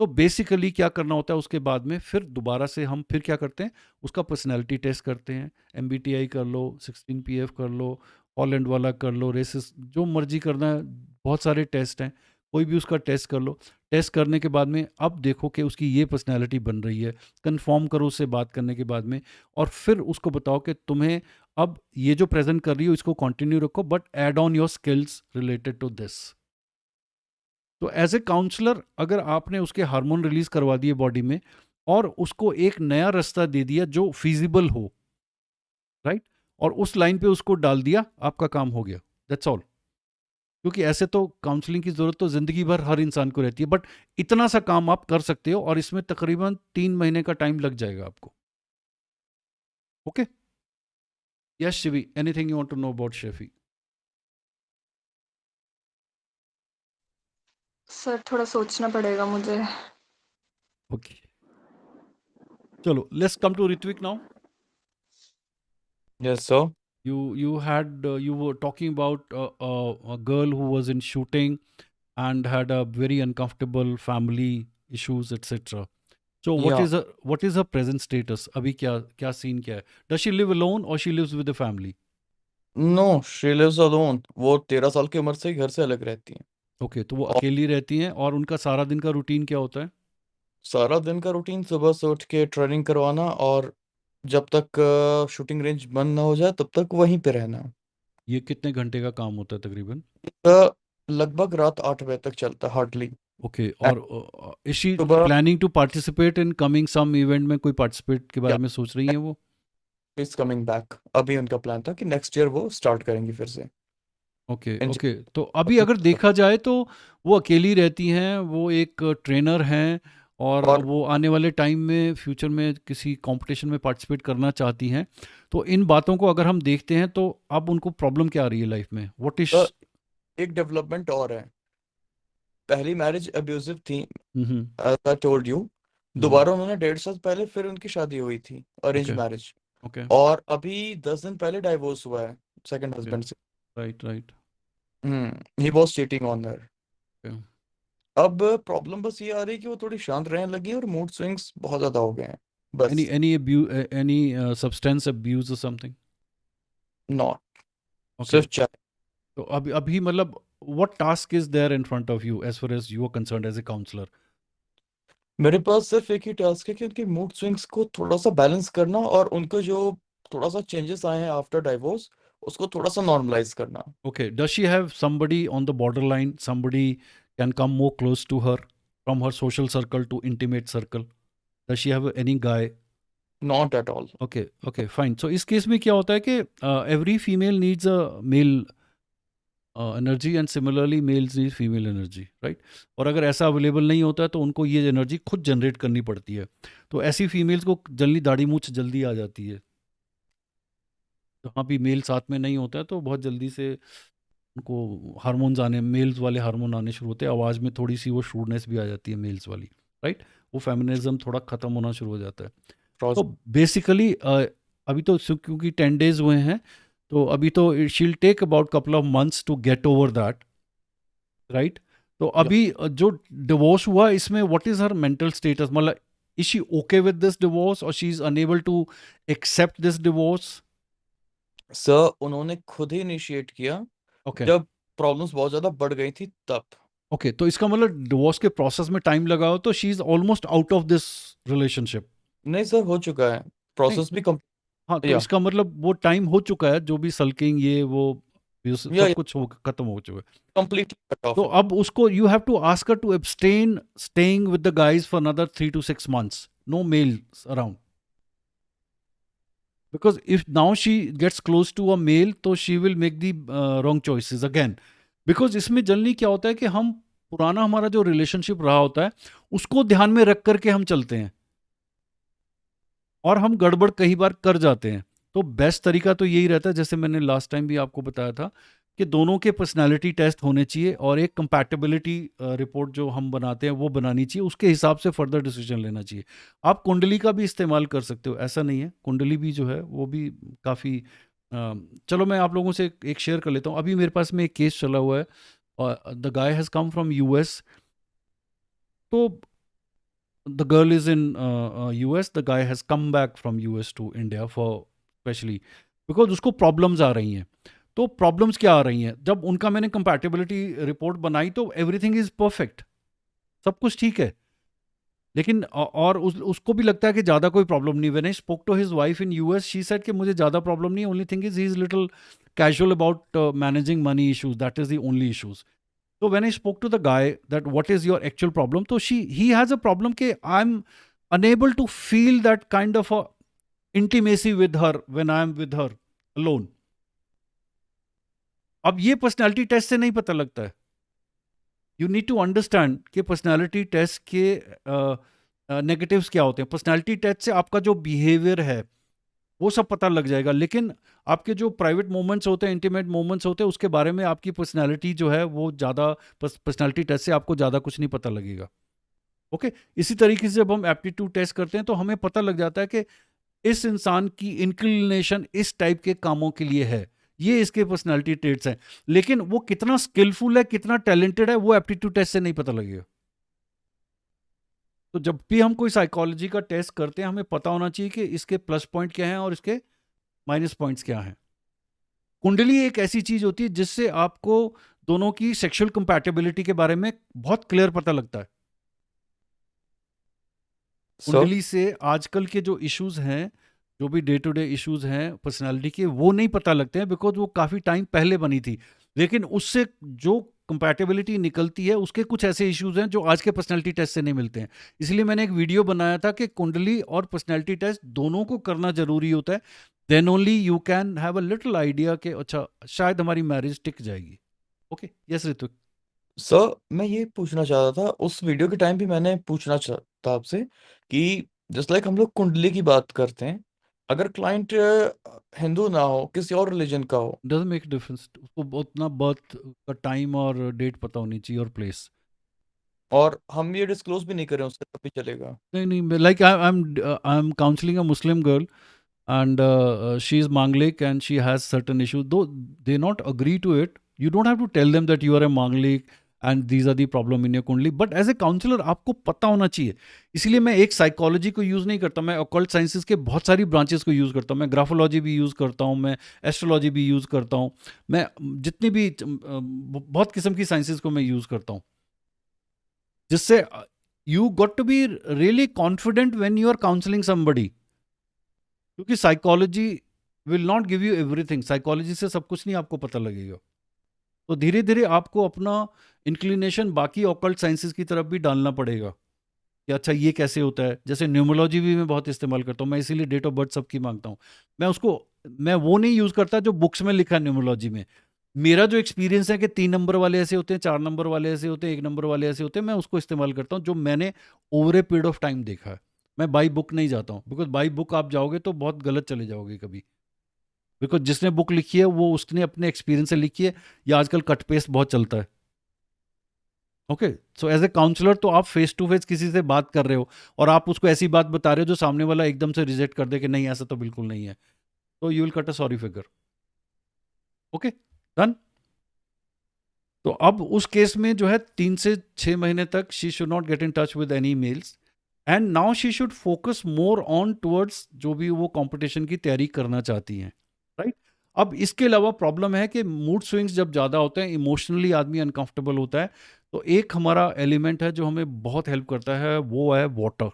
Speaker 1: तो बेसिकली क्या करना होता है उसके बाद में, फिर दोबारा से हम फिर क्या करते हैं, उसका पर्सनैलिटी टेस्ट करते हैं। MBTI कर लो, 16PF कर लो, हॉलैंड वाला कर लो, रेसिस, जो मर्जी करना है, बहुत सारे टेस्ट हैं, कोई भी उसका टेस्ट कर लो। टेस्ट करने के बाद में अब देखो कि उसकी ये पर्सनैलिटी बन रही है, कंफर्म करो उससे बात करने के बाद में, और फिर उसको बताओ कि तुम्हें अब ये जो प्रेजेंट कर रही हो इसको कंटिन्यू रखो, but add on your skills related to this. तो एज ए काउंसलर अगर आपने उसके हार्मोन रिलीज करवा दिए बॉडी में और उसको एक नया रास्ता दे दिया जो फिजिबल हो, राइट, और उस लाइन पे उसको डाल दिया, आपका काम हो गया। That's all. क्योंकि ऐसे तो काउंसलिंग की जरूरत तो जिंदगी भर हर इंसान को रहती है, बट इतना सा काम आप कर सकते हो और इसमें तकरीबन 3 महीने का टाइम लग जाएगा आपको। Okay, yes Shivi, anything you want to know about Shefi?
Speaker 5: Sir थोड़ा सोचना पड़ेगा मुझे।
Speaker 1: ओके, चलो let's come to Ritwik now.
Speaker 2: Yes, sir.
Speaker 1: You were talking about a girl who was in shooting and had a very uncomfortable family issues, etc. So
Speaker 2: Yeah.
Speaker 1: what is her present status? अभी क्या scene क्या है? Does she live alone or she lives with the family?
Speaker 2: No, she lives alone. वो 13 साल की उम्र से ही घर से अलग रहती हैं।
Speaker 1: Okay, तो वो
Speaker 2: और
Speaker 1: अकेली रहती हैं और उनका सारा दिन का रूटीन क्या होता है?
Speaker 2: सारा दिन का रूटीन सुबह से उठ के ट्रेनिंग करवाना और जब तक शूटिंग रेंज बंद ना हो जाए तब तक वहीं पे रहना।
Speaker 1: ये कितने घंटे का काम होता है तकरीबन?
Speaker 2: लगभग रात 8 बजे तक चलता है हार्डली।
Speaker 1: ओके, और इज शी
Speaker 2: सुबह
Speaker 1: planning to participate in coming some event में? कोई पार्टिसिपेट के बारे
Speaker 2: या
Speaker 1: में सोच रही हैं वो?
Speaker 2: Is coming back. अभी उनका प्लान था कि नेक्स्ट ईयर वो स्टार्ट करेंगी फिर से।
Speaker 1: ओके
Speaker 2: इन
Speaker 1: ओके, तो अभी अगर देखा जाए तो वो अकेली रहती हैं, वो एक ट्रेनर हैं और
Speaker 2: और
Speaker 1: वो आने वाले टाइम में फ्यूचर में किसी कंपटीशन में पार्टिसिपेट करना चाहती हैं। तो इन बातों को अगर हम देखते हैं तो अब उनको प्रॉब्लम क्या आ रही है लाइफ में? What is?
Speaker 2: एक डेवलपमेंट और है। पहली मैरिज अब्यूजिव थी,
Speaker 1: हम्म,
Speaker 2: एज आई टोल्ड यू। दोबारा उन्होंने 1.5 साल पहले फिर उनकी शादी हुई थी, अरेंज
Speaker 1: ओके
Speaker 2: मैरिज।
Speaker 1: ओके
Speaker 2: और अभी 10 दिन पहले डाइवोर्स हुआ है सेकंड
Speaker 1: ओके,
Speaker 2: हस्बैंड से।
Speaker 1: Right right.
Speaker 2: He was cheating on her. अब प्रॉब्लम बस ये आ रही है कि वो थोड़ी शांत रहने लगी है और मूड स्विंग्स बहुत ज्यादा हो गए हैं
Speaker 1: एनी
Speaker 2: बस।
Speaker 1: एनी सब्सटेंस अब्यूज और समथिंग?
Speaker 2: नॉट
Speaker 1: ओके,
Speaker 2: सिर्फ चाय।
Speaker 1: तो अभी अभी मतलब what task is there in front of you as far as you are concerned as a counsellor?
Speaker 2: मेरे पास सिर्फ एक ही टास्क है कि उनके मूड स्विंग्स को थोड़ा सा बैलेंस करना और उनको जो थोड़ा सा चेंजेस आए हैं आफ्टर डाइवोर्स उसको थोड़ा सा नॉर्मलाइज करना।
Speaker 1: Okay. Does she have somebody on the borderline? Somebody can come more close to her from her social circle to intimate circle? Does she have any guy?
Speaker 2: Not at all.
Speaker 1: Okay. Okay. Fine. So इस case में क्या होता है कि every female needs a male energy and similarly males need female energy, right? और अगर ऐसा available नहीं होता है तो उनको ये एनर्जी खुद जनरेट करनी पड़ती है। तो ऐसी फीमेल्स को जल्दी दाढ़ी मूंछ जल्दी आ जाती है। जहाँ भी मेल साथ में नहीं होता है तो बहुत जल्दी से उनको हार्मोन्स आने, मेल्स वाले हार्मोन आने शुरू होते हैं, आवाज़ में थोड़ी सी वो शूडनेस भी आ जाती है मेल्स वाली, राइट? वो फेमिनिज्म थोड़ा ख़त्म होना शुरू हो जाता है। तो बेसिकली अभी तो क्योंकि 10 days हुए हैं तो अभी तो she'll take about couple of months to get over that, right? तो अभी जो डिवोर्स हुआ इसमें what is her mental status? मतलब is she okay with this divorce और she is unable to accept this divorce?
Speaker 2: Sir उन्होंने खुद ही इनिशिएट किया
Speaker 1: ओके
Speaker 2: जब प्रॉब्लम्स बहुत ज्यादा बढ़ गई थी तब।
Speaker 1: ओके, तो इसका मतलब डिवोर्स के प्रोसेस में टाइम लगा हो तो she is almost out of this relationship?
Speaker 2: नहीं सर हो चुका है, प्रोसेस भी
Speaker 1: हाँ, तो
Speaker 2: या
Speaker 1: इसका मतलब वो टाइम हो चुका है, जो भी सल्किंग ये वो सब कुछ हो खत्म हो चुका है।
Speaker 2: कंप्लीटली कट ऑफ
Speaker 1: तो
Speaker 2: है।
Speaker 1: अब उसको you have to ask her to abstain staying with the guys for another 3 to 6 months, no males around, because if now she gets close to a male तो she will make the wrong choices again, because इसमें generally क्या होता है कि हम पुराना हमारा जो रिलेशनशिप रहा होता है उसको ध्यान में रख करके हम चलते हैं और हम गड़बड़ कई बार कर जाते हैं। तो बेस्ट तरीका तो यही रहता है, जैसे मैंने लास्ट टाइम भी आपको बताया था, कि दोनों के पर्सनालिटी टेस्ट होने चाहिए और एक कंपैटिबिलिटी रिपोर्ट जो हम बनाते हैं वो बनानी चाहिए, उसके हिसाब से फर्दर डिसीजन लेना चाहिए। आप कुंडली का भी इस्तेमाल कर सकते हो, ऐसा नहीं है, कुंडली भी जो है वो भी काफ़ी चलो मैं आप लोगों से एक शेयर कर लेता हूँ। अभी मेरे पास में एक केस चला हुआ है, the guy has come from US. तो the girl is in US, the guy has come back from US to India for especially because उसको प्रॉब्लम्स आ रही हैं। तो प्रॉब्लम्स क्या आ रही हैं, जब उनका मैंने कंपैटिबिलिटी रिपोर्ट बनाई तो एवरीथिंग इज परफेक्ट, सब कुछ ठीक है, लेकिन और उसको भी लगता है कि ज़्यादा कोई प्रॉब्लम नहीं। When I spoke to his wife in US, she said कि मुझे ज़्यादा प्रॉब्लम नहीं, only thing is he is little casual about managing money issues, that is the only issues. So when I spoke to the guy that what is your actual problem, so he has a problem कि I'm unable to feel that kind of a intimacy with her when I am with her alone. अब ये personality test से नहीं पता लगता है। You need to understand कि personality test के नेगेटिव्स क्या होते हैं। पर्सनालिटी टेस्ट से आपका जो बिहेवियर है वो सब पता लग जाएगा, लेकिन आपके जो प्राइवेट मोमेंट्स होते हैं, इंटीमेट मोमेंट्स होते हैं, उसके बारे में आपकी पर्सनालिटी जो है वो ज़्यादा, पर्सनालिटी टेस्ट से आपको ज़्यादा कुछ नहीं पता लगेगा। ओके, इसी तरीके से जब हम एप्टीट्यूड टेस्ट करते हैं तो हमें पता लग जाता है कि इस इंसान की इंक्लिनेशन इस टाइप के कामों के लिए है, ये इसके पर्सनालिटी ट्रेट्स हैं, लेकिन वो कितना स्किलफुल है, कितना टैलेंटेड है, वो एप्टीट्यूड टेस्ट से नहीं पता लगेगा। तो जब भी हम कोई साइकोलॉजी का टेस्ट करते हैं, हमें पता होना चाहिए कि इसके प्लस पॉइंट क्या हैं और इसके माइनस पॉइंट्स क्या हैं। कुंडली एक ऐसी चीज होती है जिससे आपको दोनों की सेक्सुअल कंपैटिबिलिटी के बारे में बहुत क्लियर पता लगता है।
Speaker 2: सर
Speaker 1: कुंडली से आजकल के जो इश्यूज हैं, जो भी डे टू डे इश्यूज हैं पर्सनालिटी के, वो नहीं पता लगते हैं, बिकॉज वो काफ़ी टाइम पहले बनी थी, लेकिन उससे जो कंपैटिबिलिटी निकलती है उसके कुछ ऐसे इश्यूज हैं जो आज के पर्सनालिटी टेस्ट से नहीं मिलते हैं। इसलिए मैंने एक वीडियो बनाया था कि कुंडली और पर्सनालिटी टेस्ट दोनों को करना जरूरी होता है, then only you can have a little idea कि अच्छा शायद हमारी मैरिज टिक जाएगी। ओके, यस ऋतु।
Speaker 2: सर मैं ये पूछना चाह रहा था, उस वीडियो के टाइम भी मैंने पूछना चाहता आपसे कि जस्ट लाइक हम लोग कुंडली की बात करते हैं, अगर क्लाइंट हिंदू ना हो, किसी और रिलीजन का हो,
Speaker 1: डजंट मेक डिफरेंस, उसको उतना बर्थ का टाइम और डेट पता होनी चाहिए और प्लेस।
Speaker 2: और हम ये डिस्क्लोज भी नहीं करें उससे, तब भी चलेगा?
Speaker 1: नहीं नहीं, like I am counselling a Muslim girl and she is Manglik and she has certain issues, though they not agree to it. You don't have to tell them that you are a Manglik and these are the problem in your kundli, but as a counselor आपको पता होना चाहिए। इसीलिए मैं एक psychology को use नहीं करता, मैं ऑकल्ट साइंसेस के बहुत सारी ब्रांचेस को यूज़ करता हूँ। मैं ग्राफोलॉजी भी यूज़ करता हूँ, मैं एस्ट्रोलॉजी भी यूज़ करता हूँ, मैं जितनी भी बहुत किस्म की साइंसेस को मैं यूज़ करता हूँ, जिससे you got to be really confident when you are counselling somebody, क्योंकि psychology will not give you everything, psychology से सब कुछ नहीं आपको पता लगेगा। तो धीरे धीरे आपको अपना इंक्लिनेशन बाकी ऑकल्ट साइंसेस की तरफ भी डालना पड़ेगा कि अच्छा ये कैसे होता है। जैसे न्यूमरोलॉजी भी मैं बहुत इस्तेमाल करता हूँ, मैं इसीलिए डेट ऑफ बर्थ सबकी मांगता हूँ। मैं वो नहीं यूज़ करता जो बुक्स में लिखा है न्यूमरोलॉजी में। मेरा जो एक्सपीरियंस है कि 3 नंबर वाले ऐसे होते हैं, 4 नंबर वाले ऐसे होते हैं, 1 नंबर वाले ऐसे होते हैं, मैं उसको इस्तेमाल करता हूँ जो मैंने over a period of time देखा है। मैं बाई बुक नहीं जाता हूँ, बिकॉज बाई बुक आप जाओगे तो बहुत गलत चले जाओगे कभी, बिकॉज जिसने बुक लिखी है वो उसने अपने एक्सपीरियंस से लिखी है, या आजकल कट पेस्ट बहुत चलता है। Okay, so as a counsellor तो आप फेस टू फेस किसी से बात कर रहे हो और आप उसको ऐसी बात बता रहे हो जो सामने वाला एकदम से रिजेक्ट कर दे कि नहीं ऐसा तो बिल्कुल नहीं है, तो you will cut a sorry figure. Okay, done. तो अब उस केस में जो है 3 से 6 महीने तक she should not get in touch with any males, and now she should focus more on towards जो भी वो कंपटीशन की तैयारी करना चाहती हैं, राइट। अब इसके अलावा प्रॉब्लम है कि मूड स्विंग्स जब ज़्यादा होते हैं, इमोशनली आदमी अनकंफर्टेबल होता है, तो एक हमारा एलिमेंट है जो हमें बहुत हेल्प करता है, वो है वाटर।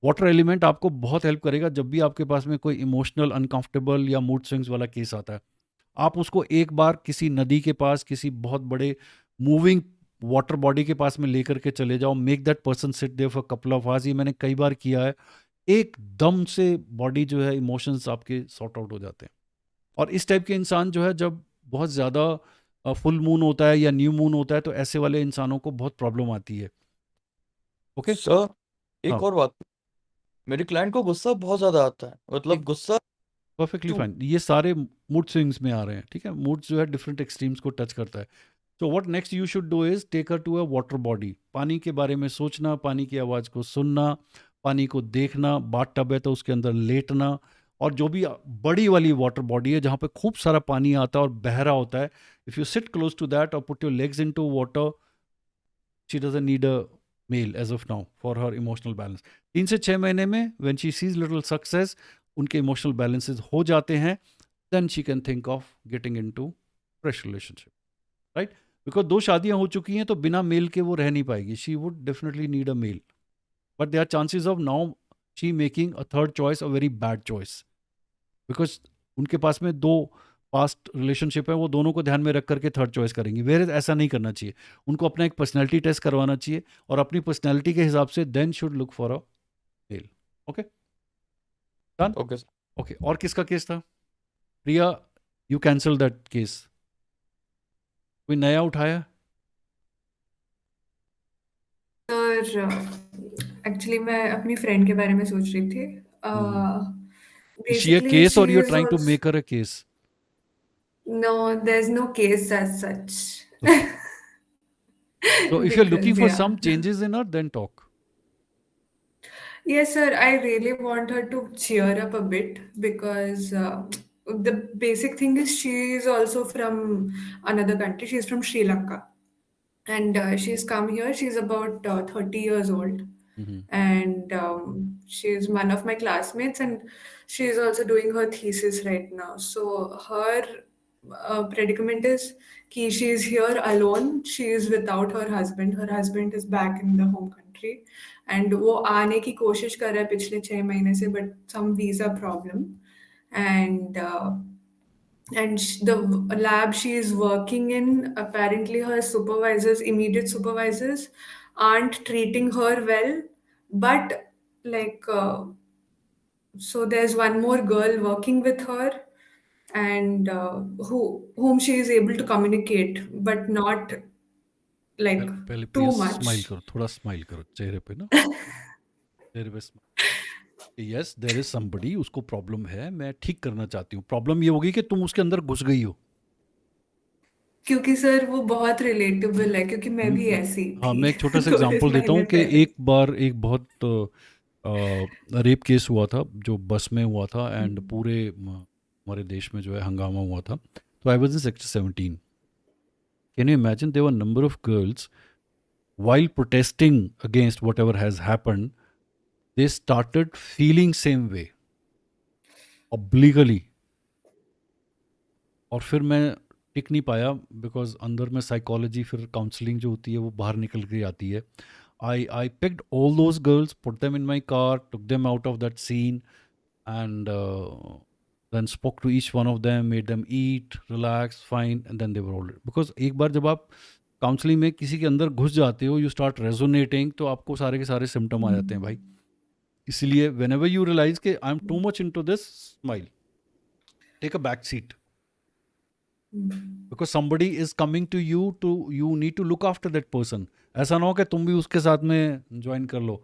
Speaker 1: वाटर एलिमेंट आपको बहुत हेल्प करेगा जब भी आपके पास में कोई इमोशनल अनकंफर्टेबल या मूड स्विंग्स वाला केस आता है। आप उसको एक बार किसी नदी के पास, किसी बहुत बड़े मूविंग वाटर बॉडी के पास में लेकर के चले जाओ, make that person sit there for couple of hours. ये मैंने कई बार किया है, एकदम से बॉडी जो है, इमोशंस आपके सॉर्ट आउट हो जाते हैं। और इस टाइप के इंसान जो है, जब बहुत ज़्यादा फुल मून होता है या न्यू मून होता है, तो ऐसे वाले इंसानों को बहुत प्रॉब्लम आती है। ओके,
Speaker 2: सर एक
Speaker 1: हाँ
Speaker 2: और बात, मेरे क्लाइंट को गुस्सा बहुत ज्यादा आता है, मतलब
Speaker 1: एक
Speaker 2: गुस्सा
Speaker 1: परफेक्टली
Speaker 2: तो
Speaker 1: फाइन। ये सारे मूड स्विंग्स में आ रहे हैं, ठीक है। मूड जो है डिफरेंट एक्सट्रीम्स को टच करता है। So what next you should do is take her to a water body. पानी के बारे में सोचना, पानी की आवाज़ को सुनना, पानी को देखना, बाथ टब है तो उसके अंदर लेटना, और जो भी बड़ी वाली वाटर बॉडी है जहाँ पे खूब सारा पानी आता है और बह रहा होता है, if you sit close to that और put your legs into water, she doesn't need a male as of now for her emotional balance. 3 से 6 महीने में when she sees little success, उनके इमोशनल बैलेंसेस हो जाते हैं, then she can think of getting into fresh relationship, right. Because 2 शादियां हो चुकी हैं तो बिना मेल के वो रह नहीं पाएगी। She would definitely need a male, but there are chances of now she making a third choice, a very bad choice, because उनके पास में 2 पास्ट रिलेशनशिप है, वो दोनों को ध्यान में रख करके थर्ड चॉइस करेंगी। वेर ऐसा नहीं करना चाहिए। उनको अपना एक पर्सनैलिटी टेस्ट करवाना चाहिए और अपनी पर्सनैलिटी के हिसाब से then should look for a male. Okay, done.
Speaker 2: Okay sir.
Speaker 1: Okay, और किसका केस था? Priya, you cancel that case. कोई नया उठाया?
Speaker 3: सर एक्चुअली मैं अपनी फ्रेंड के बारे में सोच रही थी।
Speaker 1: Is she a
Speaker 3: basically
Speaker 1: case
Speaker 3: she
Speaker 1: or you're
Speaker 3: is
Speaker 1: trying to
Speaker 3: also
Speaker 1: make her a case?
Speaker 3: No, there is no case as such
Speaker 1: Okay. So if you're looking
Speaker 3: because
Speaker 1: for
Speaker 3: या
Speaker 1: some changes in her, then talk.
Speaker 3: Yes, sir. I really want her to cheer up a bit because the basic thing is she is also from another country. She's from Sri Lanka, and she's come here. She's about 30 years old,
Speaker 1: Hmm.
Speaker 3: and she's one of my classmates, and she's also doing her thesis right now. So her predicament is कि she is here alone. She is without her husband. Her husband is back in the home country, and वो आने की कोशिश कर रहा है पिछले 6 महीने से, but some visa problem, and the lab she is working in, apparently her supervisors, immediate supervisors, aren't treating her well, but like so there's one more girl working with her, and whom she is able to communicate, but not like
Speaker 1: पहले प्रिया
Speaker 3: too
Speaker 1: smile
Speaker 3: much.
Speaker 1: करो, थोड़ा smile करो चेहरे पे ना, चेहरे पे smile. Yes, there is somebody, उसको प्रॉब्लम है, मैं ठीक करना चाहती हूँ। प्रॉब्लम ये होगी कि तुम उसके अंदर घुस गई हो।
Speaker 3: क्योंकि सर वो बहुत रिलेटेबल है, क्योंकि मैं भी
Speaker 1: म-
Speaker 3: ऐसी
Speaker 1: हाँ,
Speaker 3: थी
Speaker 1: मैं एक छोटा सा
Speaker 3: 22
Speaker 1: एग्जांपल देता
Speaker 3: महीने
Speaker 1: हूँ कि
Speaker 3: पहले।
Speaker 1: एक बार एक बहुत रेप केस हुआ था जो बस में हुआ था, एंड पूरे हमारे देश में जो है हंगामा हुआ था। तो I was in sector 17। Can you imagine, there were number of girls while protesting against whatever has happened, they started feeling same way obliquely। और फिर मैं टिक नहीं पाया, बिकॉज अंदर में साइकोलॉजी, फिर काउंसलिंग जो होती है वो बाहर निकल के आती है। आई picked all those girls, put them in my car, took them out of that scene, and then spoke to each one of them, made them eat, relax, fine, and then they were all, because एक बार जब आप counselling में किसी के अंदर घुस जाते हो, यू स्टार्ट रेजोनेटिंग, तो आपको सारे के सारे सिम्टम आ जाते हैं भाई। इसलिए वेन एवर यू रियलाइज के I am too much into this, smile, take a back seat, because somebody is coming to you, to you need to look after that person। ऐसा ना हो कि तुम भी उसके साथ में ज्वाइन कर लो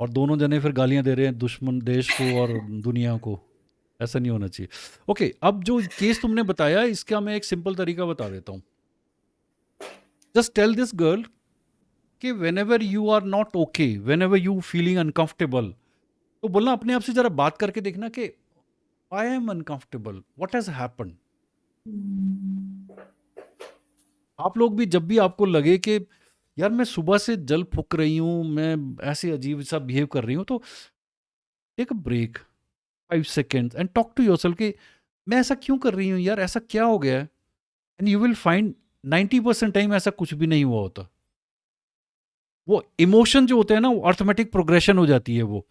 Speaker 1: और दोनों जने फिर गालियां दे रहे हैं दुश्मन देश को और दुनिया को। ऐसा नहीं होना चाहिए। ओके, अब जो केस तुमने बताया इसका मैं एक सिंपल तरीका बता देता हूँ। जस्ट टेल दिस गर्ल कि whenever you are not okay, whenever you feeling uncomfortable, तो बोलना अपने आप से जरा बात करके देखना कि I M uncomfortable, what has happen. आप लोग भी जब भी आपको लगे कि यार मैं सुबह से जल फूक रही हूँ, मैं ऐसे अजीब सा बिहेव कर रही हूँ, तो take a break, 5 seconds, and talk to yourself कि मैं ऐसा क्यों कर रही हूँ यार, ऐसा क्या हो गया है। And you will find 90% time ऐसा कुछ भी नहीं हुआ होता। वो इमोशन जो होते हैं ना, वो अर्थमेटिक प्रोग्रेशन हो जाती है। वो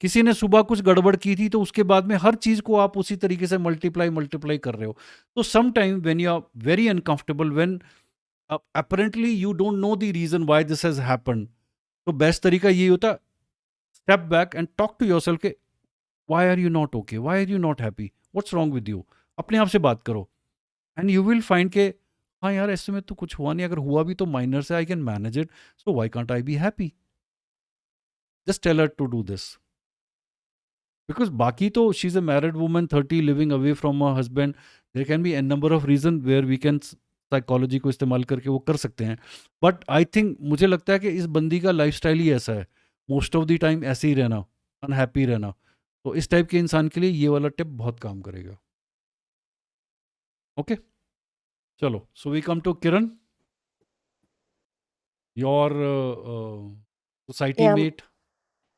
Speaker 1: किसी ने सुबह कुछ गड़बड़ की थी तो उसके बाद में हर चीज को आप उसी तरीके से मल्टीप्लाई कर रहे हो। तो some time when you are very uncomfortable, when apparently you don't know the reason why this has happened, तो बेस्ट तरीका ये होता, step back and talk to yourself के why are you not okay, why are you not happy, what's wrong with you। अपने आप से बात करो एंड यू विल फाइंड के हाँ यार ऐसे में तो कुछ हुआ नहीं, अगर हुआ भी तो माइनर से, I can manage it, so why can't I be happy. Just tell her to do this. Because बाकी तो she is a married woman 30 living away from a husband, there can be n number of reason where we can psychology को इस्तेमाल करके वो कर सकते हैं। But I think मुझे लगता है कि इस बंदी का लाइफस्टाइल ही ऐसा है, मोस्ट ऑफ द टाइम ऐसे ही रहना, अनहैप्पी रहना। तो इस टाइप के इंसान के लिए ये वाला टिप बहुत काम करेगा। ओके, चलो, so we come to Kiran, your society
Speaker 4: Yeah,
Speaker 1: mate.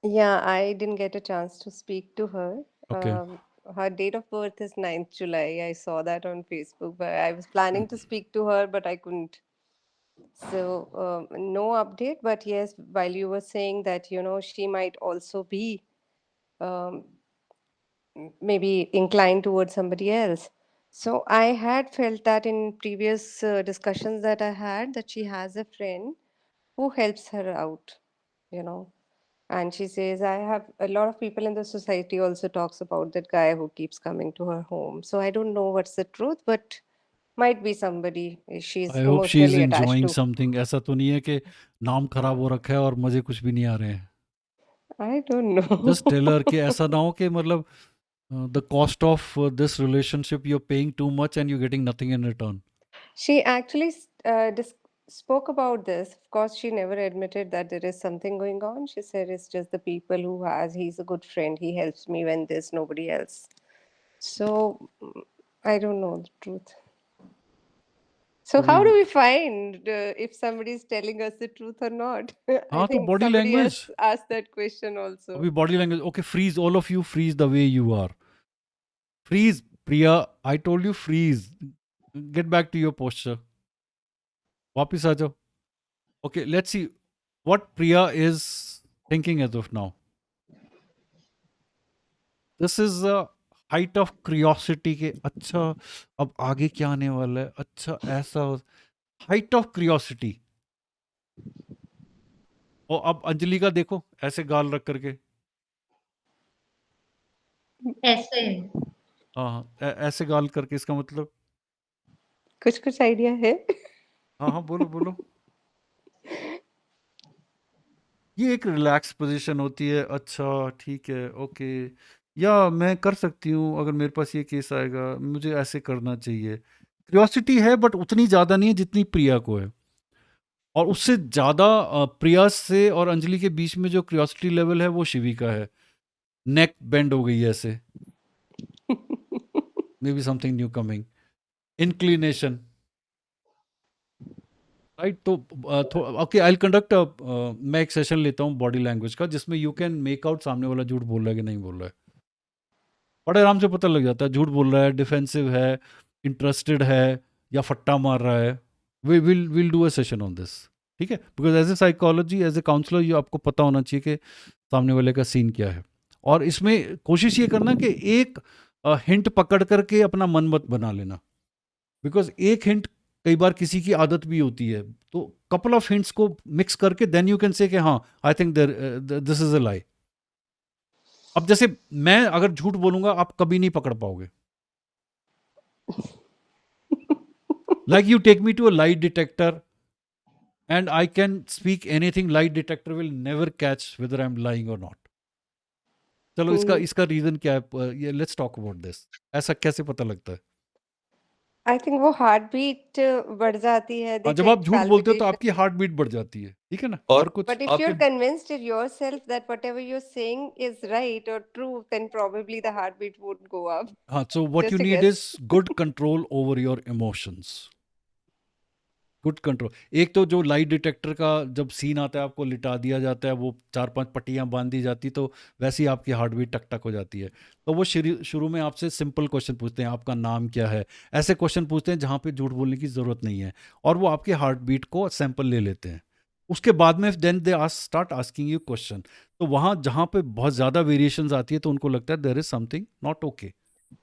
Speaker 4: yeah, I didn't get a chance to speak to her.
Speaker 1: Okay,
Speaker 4: Her date of birth is 9th July. I saw that on Facebook, but I was planning to speak to her, but I couldn't. So, no update. But yes, while you were saying that, she might also be um, maybe inclined towards somebody else. So, I had felt that in previous discussions that I had, that she has a friend who helps her out, you know. And she says, I have a lot of people in the society also talks about that guy who keeps coming to her home. So I don't know what's the truth, but might be somebody she's
Speaker 1: I hope she is
Speaker 4: emotionally attached
Speaker 1: enjoying
Speaker 4: to.
Speaker 1: Something. ऐसा तो नहीं है कि नाम खराब हो रखा है और मज़े कुछ भी नहीं आ रहे हैं।
Speaker 4: I don't know.
Speaker 1: Just tell her कि ऐसा ना हो कि मतलब the cost of this relationship you are paying too much and you getting nothing in return.
Speaker 4: She actually spoke about this. Of course, she never admitted that there is something going on. She said it's just the people who has. He's a good friend. He helps me when there's nobody else. So I don't know the truth. So
Speaker 1: अभी
Speaker 4: how do we find if somebody is telling us the truth or not? I
Speaker 1: हाँ, तो
Speaker 4: think
Speaker 1: body
Speaker 4: somebody
Speaker 1: language,
Speaker 4: else asked that question also.
Speaker 1: अभी body language. Okay, freeze, all of you freeze the way you are. Freeze Priya, I told you freeze, get back to your posture, वापस आ जाओ। Okay, let's see what Priya is thinking as of now. This is height of curiosity के, अच्छा अब आगे क्या आने वाला है, अच्छा ऐसा, हाइट ऑफ क्यूरियोसिटी। और अब अंजलि का देखो, ऐसे गाल रख करके,
Speaker 6: ऐसे
Speaker 1: हाँ हाँ, ऐसे गाल करके, इसका मतलब,
Speaker 4: कुछ कुछ आइडिया है?
Speaker 1: हाँ हाँ, बोलो बोलो। ये एक रिलैक्स पोजीशन होती है, अच्छा ठीक है, ओके, या मैं कर सकती हूँ अगर मेरे पास ये केस आएगा, मुझे ऐसे करना चाहिए। क्यूरियोसिटी है बट उतनी ज़्यादा नहीं है जितनी प्रिया को है। और उससे ज़्यादा प्रिया से और अंजलि के बीच में जो क्यूरियोसिटी लेवल है वो शिवी का है। नेक बेंड हो गई है ऐसे, may be something new coming, inclination, right. तो ओके, आई कंडक्ट, मैं एक सेशन लेता हूँ बॉडी लैंग्वेज का, जिसमें यू कैन मेक आउट सामने वाला झूठ बोल रहा है कि नहीं बोल रहा है। बड़े आराम से पता लग जाता है, झूठ बोल रहा है, डिफेंसिव है, इंटरेस्टेड है, या फट्टा मार रहा है। Will do a session on this, ठीक है? Because as a psychology, as a counsellor, ये आपको पता होना चाहिए कि सामने वाले का सीन क्या है। और इसमें कोशिश ये करना कि एक हिंट पकड़ करके अपना मन मत बना लेना, बिकॉज एक हिंट कई बार किसी की आदत भी होती है। तो कपल ऑफ हिंट्स को मिक्स करके देन यू कैन से कि हाँ, I think this is a lie. अब जैसे मैं अगर झूठ बोलूंगा, आप कभी नहीं पकड़ पाओगे। Like you take me to a lie detector and I can speak anything, lie detector will never catch whether I am lying और नॉट। चलो, इसका
Speaker 4: Hmm.
Speaker 1: इसका रीजन क्या है, ये लेट्स टॉक अबाउट दिस। ऐसा कैसे पता लगता है?
Speaker 4: I think वो हार्ट बीट बढ़ जाती है.
Speaker 1: हाँ,
Speaker 4: They
Speaker 1: जब आप
Speaker 4: check
Speaker 1: झूठ बोलते हो तो
Speaker 4: palpitation.
Speaker 1: आपकी हार्ट बीट बढ़ जाती है, ठीक है ना?
Speaker 2: और
Speaker 1: और कुछ?
Speaker 4: But if
Speaker 2: आपके
Speaker 4: you're convinced in yourself that whatever you're saying is right or true, then probably the heartbeat would go up.
Speaker 1: हाँ, so what you
Speaker 4: Just a
Speaker 1: need
Speaker 4: guess.
Speaker 1: is good control over your emotions. Good control. एक तो जो lie detector का जब scene आता है, आपको लिटा दिया जाता है, वो 4-5 पट्टियां बांध दी जाती, तो वैसे ही आपकी हार्ट बीट टक टक हो जाती है। तो वो शुरू में आपसे सिंपल क्वेश्चन पूछते हैं, आपका नाम क्या है, ऐसे क्वेश्चन पूछते हैं जहाँ पे झूठ बोलने की ज़रूरत नहीं है, और वो आपके हार्ट बीट को सैंपल ले लेते हैं। उसके बाद में then they start asking you question. तो वहाँ जहाँ पे बहुत ज़्यादा वेरिएशंस आती है, तो उनको लगता है there is something not okay.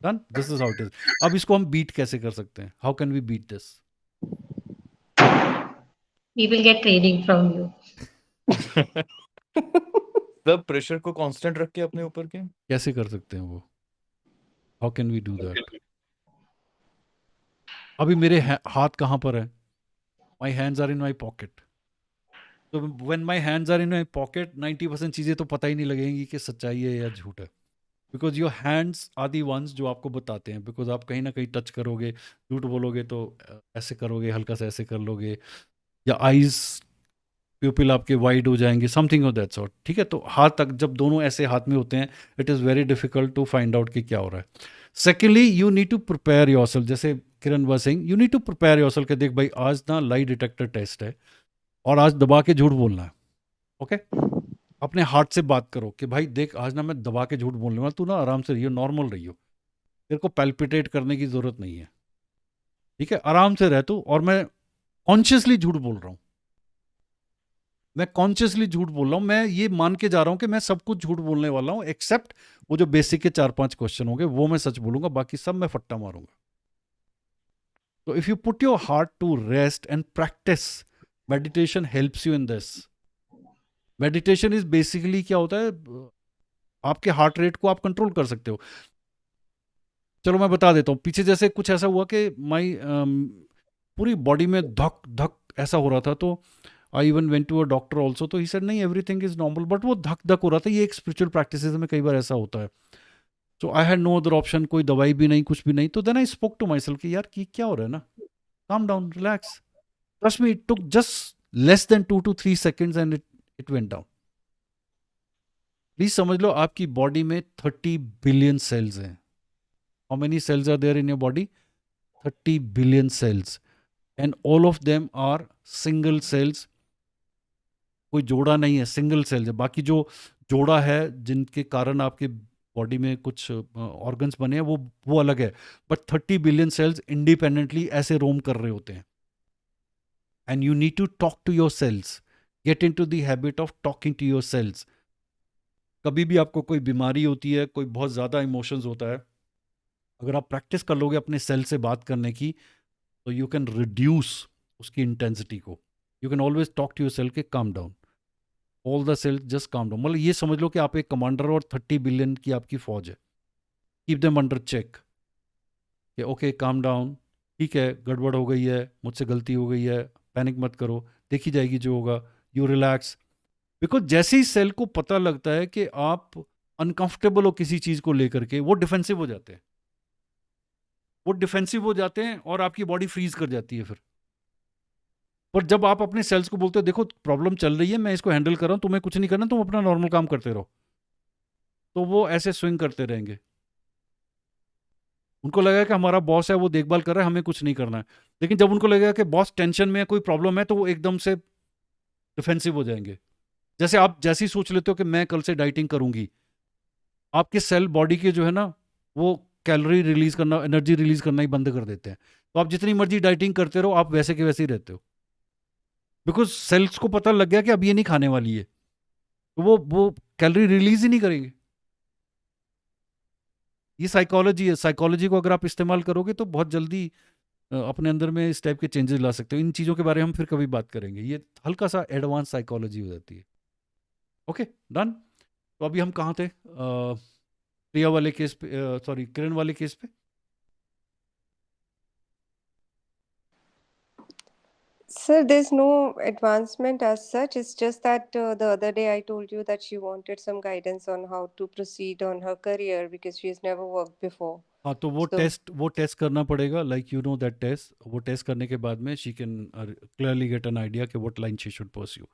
Speaker 1: Done, this is how it is. अब इसको हम बीट कैसे कर सकते हैं? How can we beat this?
Speaker 6: we will get training from you.
Speaker 2: सब प्रेशर को कांस्टेंट रख के अपने ऊपर के
Speaker 1: कैसे कर सकते हैं वो? How can we do that? अभी मेरे हाथ कहाँ पर है? My hands are in my pocket. तो when my hands are in my pocket, 90% चीज़ें तो पता ही नहीं लगेंगी कि सच्चाई है या झूठ है। Because your hands are the ones जो आपको बताते हैं, बिकॉज आप कहीं ना कहीं टच करोगे, झूठ बोलोगे तो ऐसे करोगे, हल्का सा ऐसे कर लोगे, या आईज प्यूपिल आपके वाइड हो जाएंगे, समथिंग ऑफ दैट सॉर्ट। ठीक है, तो हाथ तक जब दोनों ऐसे हाथ में होते हैं, it is very difficult to find out कि क्या हो रहा है। Secondly, you need to prepare yourself, जैसे Kiran was saying, you need to prepare yourself कि देख भाई आज ना लाई डिटेक्टर टेस्ट है और आज दबा के झूठ बोलना है। ओके, अपने हार्ट से बात करो कि भाई देख आज ना मैं दबा के झूठ बोलने वाला, तू ना आराम से रहियो, नॉर्मल रहियो, तेरे को पैल्पिटेट करने की जरूरत नहीं है। ठीक है, आराम से रह तू, और मैं कॉन्शियसली झूठ बोल रहा हूं, मैं कॉन्शियसली झूठ बोल रहा हूं, मैं ये मान के जा रहा हूं कि मैं सब कुछ झूठ बोलने वाला हूं, एक्सेप्ट वो जो बेसिक के 4-5 क्वेश्चन होंगे वो मैं सच बोलूंगा, बाकी सब मैं फट्टा मारूंगा। तो if you put your heart to rest and practice, meditation helps you in this. Meditation is basically क्या होता है, आपके हार्ट रेट को आप कंट्रोल कर सकते हो। चलो मैं बता देता हूँ, पीछे जैसे कुछ ऐसा हुआ कि माई पूरी बॉडी में धक धक ऐसा हो रहा था, तो I even went to a doctor also, तो ही सेड नहीं एवरीथिंग इज नॉर्मल, बट वो धक धक हो रहा था। ये एक स्पिरिचुअल प्रैक्टिस में कई बार ऐसा होता है। So I had no other option, कोई दवाई भी नहीं, कुछ भी नहीं। तो then I spoke to myself कि यार कि क्या हो रहा है ना, calm down, relax, trust me, it took just less than 2 to 3 seconds and it went down. Please समझ लो, आपकी बॉडी में 30 बिलियन सेल्स हैं। How many cells are there in your body? 30 billion sales, and all of them are single cells. कोई जोड़ा नहीं है, single sales है। बाकी जो जोड़ा है जिनके कारण आपके बॉडी में कुछ ऑर्गन्स बने हैं, वो अलग है, बट 30 बिलियन सेल्स इंडिपेंडेंटली ऐसे रोम कर रहे होते हैं। And you need to talk to your cells, get in to the habit of talking to your cells. कभी भी आपको कोई बीमारी होती है, कोई बहुत ज़्यादा इमोशंस होता है, अगर आप प्रैक्टिस कर लोगे अपने सेल से बात करने की, तो यू कैन रिड्यूस उसकी इंटेंसिटी को। You can always talk to your cell के calm down, all the cell just calm down. मतलब ये समझ लो कि आप एक कमांडर और 30 बिलियन की आपकी फौज है। कीप देम अंडर चेक कि ओके काम डाउन, ठीक है गड़बड़ हो गई है, मुझसे गलती हो गई है, पैनिक मत करो, देखी जाएगी जो होगा, यू रिलैक्स। बिकॉज जैसे ही सेल को पता लगता है कि आप अनकंफर्टेबल हो किसी चीज़ को लेकर के, वो डिफेंसिव हो जाते हैं, वो डिफेंसिव हो जाते हैं और आपकी बॉडी फ्रीज कर जाती है फिर। पर जब आप अपने सेल्स को बोलते हो देखो प्रॉब्लम चल रही है, मैं इसको हैंडल कर रहा हूं, तुम्हें कुछ नहीं करना, तुम अपना नॉर्मल काम करते रहो, तो वो ऐसे स्विंग करते रहेंगे। उनको लगेगा कि हमारा बॉस है, वो देखभाल कर रहा है, हमें कुछ नहीं करना है। लेकिन जब उनको लगेगा कि बॉस टेंशन में है, कोई प्रॉब्लम है, तो वो एकदम से डिफेंसिव हो जाएंगे। जैसे आप जैसे ही सोच लेते हो कि मैं कल से डाइटिंग करूंगी, आपके सेल बॉडी के जो है ना, वो कैलोरी रिलीज करना, एनर्जी रिलीज करना ही बंद कर देते हैं। तो आप जितनी मर्जी डाइटिंग करते रहो, आप वैसे के वैसे ही रहते हो, बिकॉज सेल्स को पता लग गया कि अब ये नहीं खाने वाली है, तो वो कैलोरी रिलीज ही नहीं करेंगे। ये साइकोलॉजी है। साइकोलॉजी को अगर आप इस्तेमाल करोगे तो बहुत जल्दी अपने अंदर में इस टाइप के चेंजेस ला सकते हो। इन चीज़ों के बारे में हम फिर कभी बात करेंगे, ये हल्का सा एडवांस साइकोलॉजी हो जाती है। Okay done. तो अभी हम कहाँ थे? प्रिया वाले केस पे, सॉरी किरण वाले केस पे।
Speaker 4: Sir, there's no advancement as such. It's just that the other day I told you that she wanted some guidance on how to proceed on her career because she's never worked before.
Speaker 1: हाँ, तो
Speaker 4: So,
Speaker 1: वो test करना पड़ेगा, like you know that test. वो test करने के बाद में she can clearly get an idea कि what line she should pursue.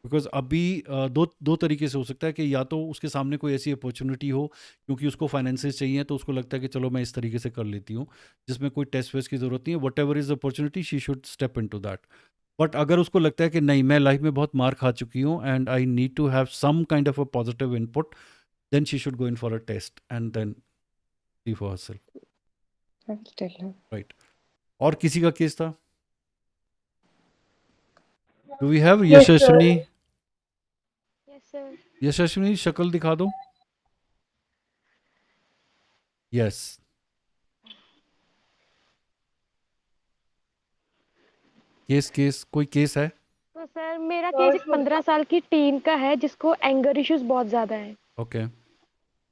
Speaker 1: Because अभी दो तरीके से हो सकता है कि या तो उसके सामने कोई ऐसी अपॉर्चुनिटी हो, क्योंकि उसको फाइनेंसेस चाहिए, तो उसको लगता है कि चलो मैं इस तरीके से कर लेती हूँ, जिसमें कोई टेस्ट वेस्ट की ज़रूरत नहीं है। Whatever is opportunity she should step in to that. But अगर उसको लगता है कि नहीं, मैं लाइफ में बहुत मार खा चुकी हूँ and I need to have some kind of a positive input, then she should go in for a test and then see for herself.
Speaker 4: I will tell her.
Speaker 1: Right. और किसी का केस था? Do we have
Speaker 7: Yes, sir.
Speaker 1: Yashaswini?
Speaker 7: Yes, sir.
Speaker 1: Yashaswini शक्ल दिखा दो। Yes. कोई case है?
Speaker 7: तो सर मेरा केस एक 15 साल की टीन का है जिसको एंगर इश्यूज बहुत ज़्यादा है।
Speaker 1: ओके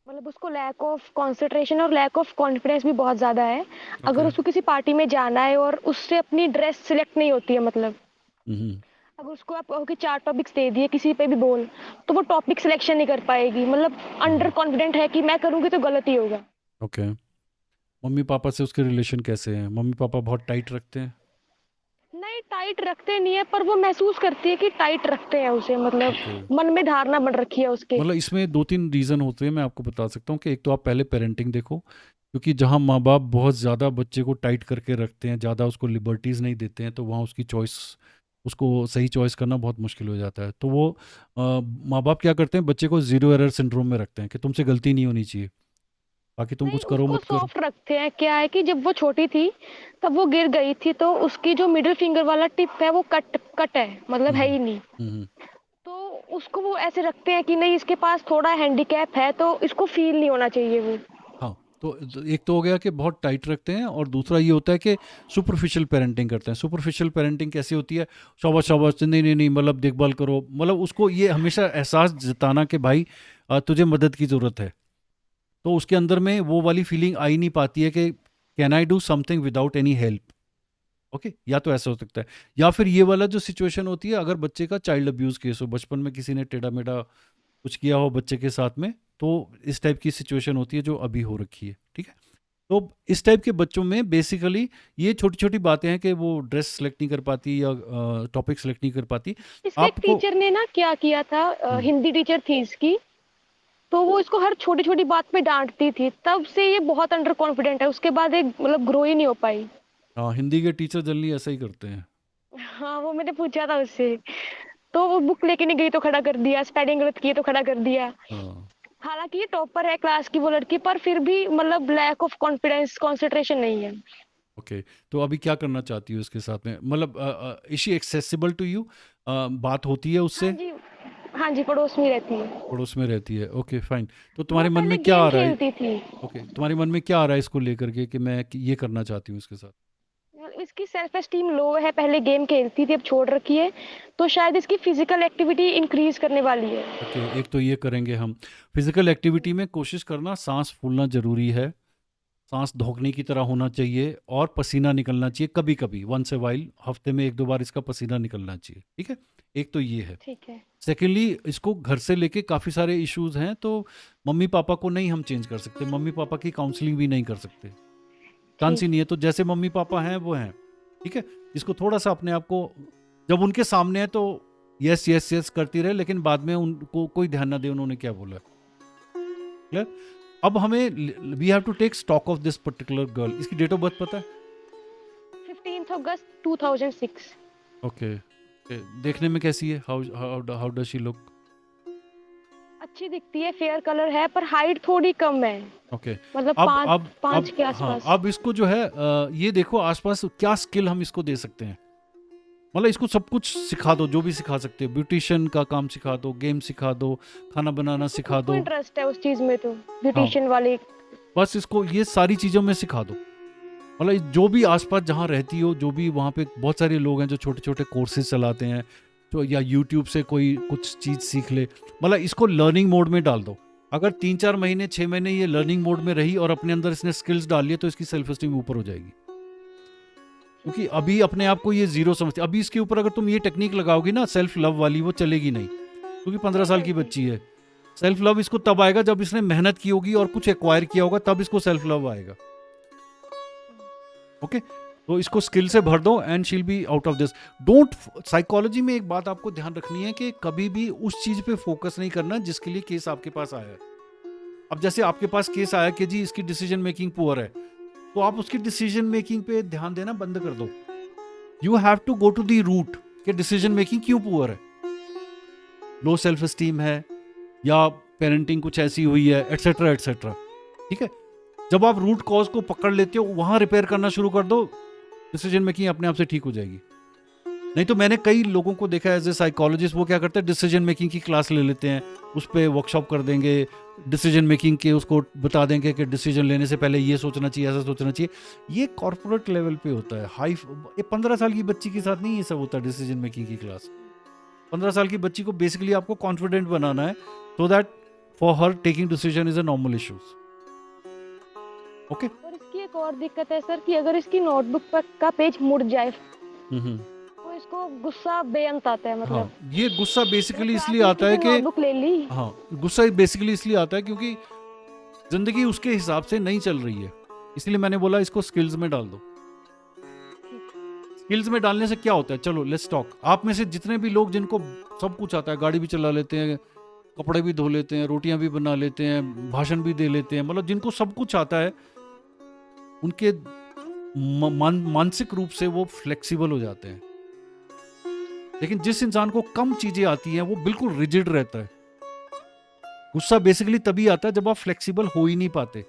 Speaker 7: मतलब उसको लैक ऑफ कंसंट्रेशन और लैक ऑफ कॉन्फिडेंस भी बहुत ज़्यादा है। अगर
Speaker 1: ओके।
Speaker 7: उसको किसी पार्टी में जाना है और उससे अपनी ड्रेस सिलेक्ट नहीं होती है, मतलब अगर उसको आप कहो कि 4 टॉपिक्स दे दिए किसी पे भी बोल, तो वो टॉपिक सिलेक्शन नहीं कर पाएगी। मतलब अंडर कॉन्फिडेंट है कि मैं करूँगी तो गलत ही होगा।
Speaker 1: ओके। मम्मी पापा से उसके रिलेशन कैसे हैं? मम्मी पापा बहुत टाइट रखते हैं?
Speaker 7: नहीं, टाइट रखते नहीं है, पर वो महसूस करती है कि टाइट रखते हैं उसे, मतलब
Speaker 1: ओके।
Speaker 7: मन में धारणा बन रखी है उसके।
Speaker 1: मतलब इसमें 2-3 रीज़न होते हैं, मैं आपको बता सकता हूँ कि एक तो आप पहले पेरेंटिंग देखो, क्योंकि जहाँ माँ-बाप बहुत ज़्यादा बच्चे को टाइट करके रखते हैं, ज़्यादा उसको लिबर्टीज़ नहीं देते हैं, तो वहाँ उसकी चॉइस, उसको सही चॉइस करना बहुत मुश्किल हो जाता है। तो वो माँ-बाप क्या करते हैं, बच्चे को ज़ीरो एरर सिंड्रोम में रखते हैं कि तुमसे गलती नहीं होनी चाहिए, बाकी तुम
Speaker 7: नहीं,
Speaker 1: कुछ करो
Speaker 7: उसको
Speaker 1: मत करो।
Speaker 7: सॉफ्ट रखते हैं। क्या है कि जब वो छोटी थी तब वो गिर गई थी, तो उसकी जो मिडिल फिंगर वाला टिप है वो कट कट है, मतलब है
Speaker 1: हुँ,
Speaker 7: ही नहीं।
Speaker 1: हुँ,
Speaker 7: तो उसको वो ऐसे रखते हैं कि नहीं, इसके पास थोड़ा हैंडीकैप है तो इसको फील नहीं होना चाहिए वो।
Speaker 1: हाँ, तो एक तो हो गया कि बहुत टाइट रखते हैं, और दूसरा ये होता है कि सुपरफिशियल पेरेंटिंग करते हैं। सुपरफिशियल पेरेंटिंग कैसी होती है? शाबाश शाबाश, नहीं नहीं नहीं, मतलब देखभाल करो, मतलब उसको ये हमेशा एहसास जताना कि भाई तुझे मदद की ज़रूरत है। तो उसके अंदर में वो वाली फीलिंग आ ही नहीं पाती है कि can I do something without any help. Okay, या तो ऐसा हो सकता है, या फिर ये वाला जो सिचुएशन होती है, अगर बच्चे का चाइल्ड अब्यूज़ केस हो, बचपन में किसी ने टेढ़ा मेढ़ा कुछ किया हो बच्चे के साथ में, तो इस टाइप की सिचुएशन होती है जो अभी हो रखी है। ठीक है, तो इस टाइप के बच्चों में बेसिकली ये छोटी छोटी बातें हैं कि वो ड्रेस सेलेक्ट नहीं कर पाती या टॉपिक सेलेक्ट नहीं कर पाती।
Speaker 7: इसके एक
Speaker 1: आपको
Speaker 7: टीचर ने ना क्या किया था, हिंदी टीचर थी इसकी, तो वो इसको हर छोटी छोटी बात पे डांटती थी, तब से ये बहुत अंडर कॉन्फिडेंट है। उसके बाद एक मतलब ग्रो ही नहीं हो पाई।
Speaker 1: हाँ, हिंदी के टीचर जनरली ऐसा ही करते हैं।
Speaker 7: हाँ, वो मैंने पूछा था उससे, तो वो बुक लेके नहीं गई तो खड़ा कर दिया, स्पेलिंग गलत की है तो खड़ा कर दिया।
Speaker 1: हाँ,
Speaker 7: हालांकि ये टॉपर है क्लास की वो लड़की, पर फिर भी मतलब लैक ऑफ कॉन्फिडेंस, कंसंट्रेशन नहीं है।
Speaker 1: ओके। तो अभी क्या करना चाहती हो इसके साथ में? मतलब is she accessible to you? बात होती है
Speaker 7: हाँ
Speaker 1: उससे?
Speaker 7: जी, हाँ जी, पड़ोस में ही रहती है।
Speaker 1: पड़ोस में रहती है, ओके फाइन। तो
Speaker 7: वो
Speaker 1: तुम्हारे मन
Speaker 7: पहले
Speaker 1: में क्या
Speaker 7: गेम
Speaker 1: आ रहा है?
Speaker 7: खेलती थी।
Speaker 1: ओके, तुम्हारे मन में क्या आ रहा है इसको लेकर के कि मैं ये करना चाहती हूँ इसके साथ?
Speaker 7: इसकी सेल्फ एस्टीम लो है, पहले गेम खेलती थी अब छोड़ रखी है, तो शायद इसकी फिजिकल एक्टिविटी इंक्रीज करने वाली है।
Speaker 1: ओके, एक तो ये करेंगे हम। फिजिकल एक्टिविटी में कोशिश करना, सांस फूलना ज़रूरी है, सांस धोखने की तरह होना चाहिए, और पसीना निकलना चाहिए कभी कभी, वंस ए वाइल, हफ्ते में 1-2 बार इसका पसीना निकलना चाहिए। ठीक है, एक तो ये है।
Speaker 7: ठीक है।
Speaker 1: सेकेंडली, इसको घर से लेके काफ़ी सारे इश्यूज हैं, तो मम्मी पापा को नहीं हम चेंज कर सकते, मम्मी पापा की काउंसलिंग भी नहीं कर सकते, चांस ही
Speaker 7: ठीक।
Speaker 1: नहीं है। तो जैसे मम्मी पापा हैं वो हैं। ठीक है, इसको थोड़ा सा अपने आप को, जब उनके सामने है तो यस यस यस करती रहे, लेकिन बाद में उनको कोई ध्यान ना दे उन्होंने क्या बोला। क्लियर? अब हमें we have to take stock of this particular girl. इसकी डेट ऑफ बर्थ पता है?
Speaker 7: 15 अगस्त 2006।
Speaker 1: ओके। देखने में कैसी है? How how does she look?
Speaker 7: अच्छी दिखती है, फेयर कलर है, पर हाइट थोड़ी कम है,
Speaker 1: ओके।
Speaker 7: मतलब
Speaker 1: अब
Speaker 7: पाँच
Speaker 1: अब
Speaker 7: पाँच
Speaker 1: अब
Speaker 7: के
Speaker 1: हाँ,
Speaker 7: आसपास।
Speaker 1: अब इसको जो है ये देखो आसपास क्या स्किल हम इसको दे सकते हैं। मतलब इसको सब कुछ सिखा दो, जो भी सिखा सकते हो, ब्यूटिशियन का काम सिखा दो, गेम सिखा दो, खाना बनाना
Speaker 7: इसको
Speaker 1: सिखा
Speaker 7: खुद को
Speaker 1: दो।
Speaker 7: इंटरेस्ट है उस चीज में, तो
Speaker 1: हाँ,
Speaker 7: ब्यूटिशियन वाले।
Speaker 1: बस इसको ये सारी चीज़ों में सिखा दो। मतलब जो भी आसपास जहाँ रहती हो, जो भी वहाँ पे बहुत सारे लोग हैं जो छोटे छोटे कोर्सेज चलाते हैं, तो या यूट्यूब से कोई कुछ चीज़ सीख ले। मतलब इसको लर्निंग मोड में डाल दो। अगर 3-4 महीने 6 महीने ये लर्निंग मोड में रही और अपने अंदर इसने स्किल्स डाल लिए, तो इसकी सेल्फ एस्टीम ऊपर हो जाएगी। क्योंकि अभी अपने आप को ये जीरो समझती। अभी इसके ऊपर अगर तुम ये टेक्निक लगाओगी ना सेल्फ लव वाली, वो चलेगी नहीं, क्योंकि 15 साल की बच्ची है। सेल्फ लव इसको तब आएगा जब इसने मेहनत की होगी और कुछ एक्वायर किया होगा, तब इसको सेल्फ लव आएगा। ओके, तो इसको स्किल से भर दो and she'll be out of this. Don't, psychology में एक बात आपको ध्यान रखनी है कि कभी भी उस चीज पे फोकस नहीं करना जिसके लिए केस आपके पास आया है। अब जैसे आपके पास केस आया कि जी इसकी डिसीजन मेकिंग पुअर है, तो आप उसकी डिसीजन मेकिंग पे ध्यान देना बंद कर दो। You have to go to the root कि डिसीजन मेकिंग क्यों पुअर है। लो सेल्फ एस्टीम है, या पेरेंटिंग कुछ ऐसी हुई है, एटसेट्रा एटसेट्रा। ठीक है, जब आप रूट कॉज को पकड़ लेते हो, वहां रिपेयर करना शुरू कर दो, डिसीजन मेकिंग अपने आप से ठीक हो जाएगी। नहीं तो मैंने कई लोगों को देखा एज ए साइकोलॉजिस्ट, वो क्या करते हैं, डिसीजन मेकिंग की क्लास ले लेते हैं, उस पर वर्कशॉप कर देंगे, डिसीजन मेकिंग के उसको बता देंगे कि डिसीजन लेने से पहले ये सोचना चाहिए, ऐसा सोचना चाहिए। ये कॉर्पोरेट लेवल पे होता है, हाई। ये 15 साल की बच्ची के साथ नहीं ये सब होता डिसीजन मेकिंग की क्लास। 15 साल की बच्ची को बेसिकली आपको कॉन्फिडेंट बनाना है, सो that for her taking decision is a normal issues. Okay.
Speaker 7: और इसकी एक और दिक्कत है सर कि अगर इसकी नोटबुक पर का पेज मुड़ जाए, तो उसको गुस्सा बेअंत आता है
Speaker 1: हाँ,
Speaker 7: मतलब
Speaker 1: ये गुस्सा बेसिकली
Speaker 7: मतलब
Speaker 1: इसलिए
Speaker 7: आपने
Speaker 1: आता है
Speaker 7: किसी
Speaker 1: कि
Speaker 7: नोटबुक ले ली
Speaker 1: हाँ, गुस्सा बेसिकली इसलिए आता है क्योंकि जिंदगी उसके हिसाब से नहीं चल रही है। इसलिए मैंने बोला इसको स्किल्स में डाल दो। स्किल्स में डालने से क्या होता है, चलो लेट्स टॉक। आप में से जितने भी लोग जिनको सब कुछ आता है, गाड़ी भी चला लेते हैं, कपड़े भी धो लेते हैं, रोटियां भी बना लेते हैं, भाषण भी दे लेते हैं, मतलब जिनको सब कुछ आता है, उनके मानसिक रूप से वो फ्लेक्सिबल हो जाते हैं। लेकिन जिस इंसान को कम चीजें आती हैं वो बिल्कुल रिजिड रहता है। गुस्सा बेसिकली तभी आता है जब आप फ्लेक्सिबल हो ही नहीं पाते,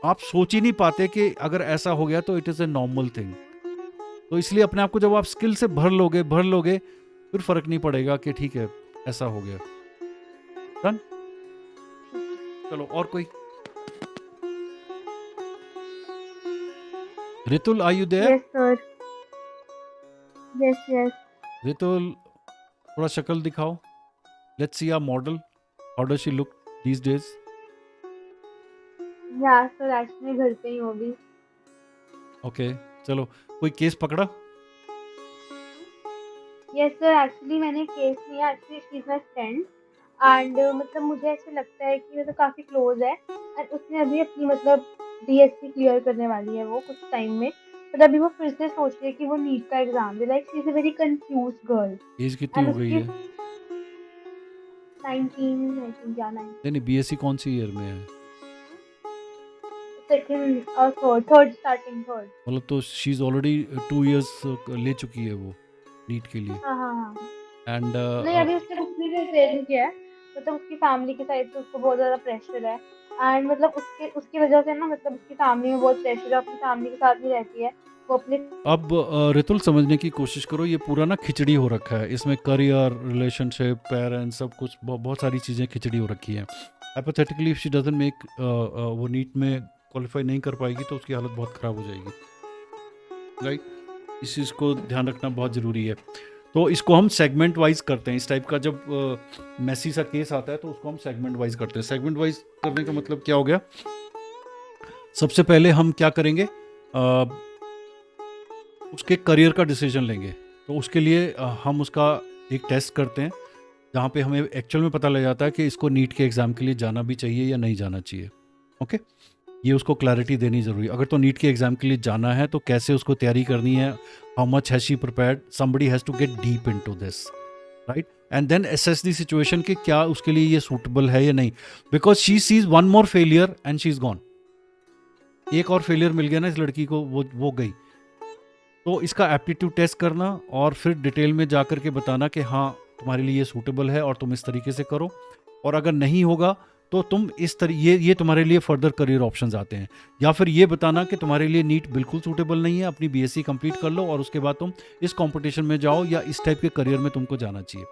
Speaker 1: आप सोच ही नहीं पाते कि अगर ऐसा हो गया तो it is a normal thing. तो इसलिए अपने आप को जब आप स्किल से भर लोगे फिर फर्क नहीं पड़ेगा कि ठीक है ऐसा हो गया। डन। चलो और कोई। Ritul are you there?
Speaker 8: Yes, sir. Yes.
Speaker 1: Ritul थोड़ा शक्ल दिखाओ, let's see our model, how does she look these days?
Speaker 8: Yeah, sir. Actually, घर पे ही हूँ अभी.
Speaker 1: ओके चलो, कोई केस पकड़ा?
Speaker 8: Yes, sir. Actually, मैंने केस नहीं है. Actually, she's my friend. And मतलब मुझे ऐसे लगता है कि मतलब काफी क्लोज है. And उसने अभी अपनी मतलब DSC क्लियर करने वाली है वो कुछ टाइम में. बट अभी वो फिर से सोच रही है कि वो नीट का एग्जाम दे. Like, she's a very confused girl.
Speaker 1: Age कितनी
Speaker 8: And
Speaker 1: हो गई
Speaker 8: उसकी
Speaker 1: है?
Speaker 8: 19, I think, yeah, 19.
Speaker 1: नहीं बीएससी कौन सी ईयर में है?
Speaker 8: Second or third, starting third.
Speaker 1: मतलब तो शी इज ऑलरेडी 2 इयर्स ले चुकी है वो नीट के लिए।
Speaker 8: हाँ.
Speaker 1: एंड
Speaker 8: नहीं अभी उसने कुछ भी प्रिपेयर नहीं किया है. मतलब उसकी फैमिली की साइड से उसको बहुत ज़्यादा प्रेशर है. एंड मतलब उसकी वजह से ना मतलब उसकी फैमिली में बहुत प्रेशर है. अपनी फैमिली के साथ नहीं रहती है वो अपने.
Speaker 1: अब रितुल समझने की कोशिश करो, ये पूरा ना खिचड़ी हो रखा है, इसमें करियर, रिलेशनशिप, पेरेंट्स, सब कुछ बहुत सारी चीज़ें खिचड़ी हो रखी हैं। Hypothetically if she doesn't make वो नीट में क्वालिफाई नहीं कर पाएगी तो उसकी हालत बहुत ख़राब हो जाएगी, राइट? इस चीज़ को ध्यान रखना बहुत ज़रूरी है। तो इसको हम सेगमेंट वाइज करते हैं। इस टाइप का जब मैसी सा केस आता है तो उसको हम सेगमेंट वाइज करते हैं। सेगमेंट वाइज करने का मतलब क्या हो गया? सबसे पहले हम क्या करेंगे, उसके करियर का डिसीजन लेंगे। तो उसके लिए हम उसका एक टेस्ट करते हैं जहाँ पे हमें एक्चुअल में पता लग जाता है कि इसको नीट के एग्ज़ाम के लिए जाना भी चाहिए या नहीं जाना चाहिए। ओके, ये उसको क्लैरिटी देनी ज़रूरी है। अगर तो नीट के एग्ज़ाम के लिए जाना है तो कैसे उसको तैयारी करनी है, how much has she prepared, somebody has to get deep into this, right? And then assess the situation कि क्या उसके लिए ये सूटेबल है या नहीं। Because she sees one more failure and she is gone. एक और फेलियर मिल गया ना इस लड़की को, वो गई। तो इसका एप्टीट्यूड टेस्ट करना और फिर डिटेल में जा कर के बताना कि हाँ तुम्हारे लिए ये सूटेबल है और तुम इस तरीके से करो, और अगर नहीं होगा तो तुम इस ये तुम्हारे लिए फर्दर करियर ऑप्शंस आते हैं। या फिर ये बताना कि तुम्हारे लिए नीट बिल्कुल सूटेबल नहीं है, अपनी बीएससी कंप्लीट कर लो और उसके बाद तुम इस कंपटीशन में जाओ या इस टाइप के करियर में तुमको जाना चाहिए।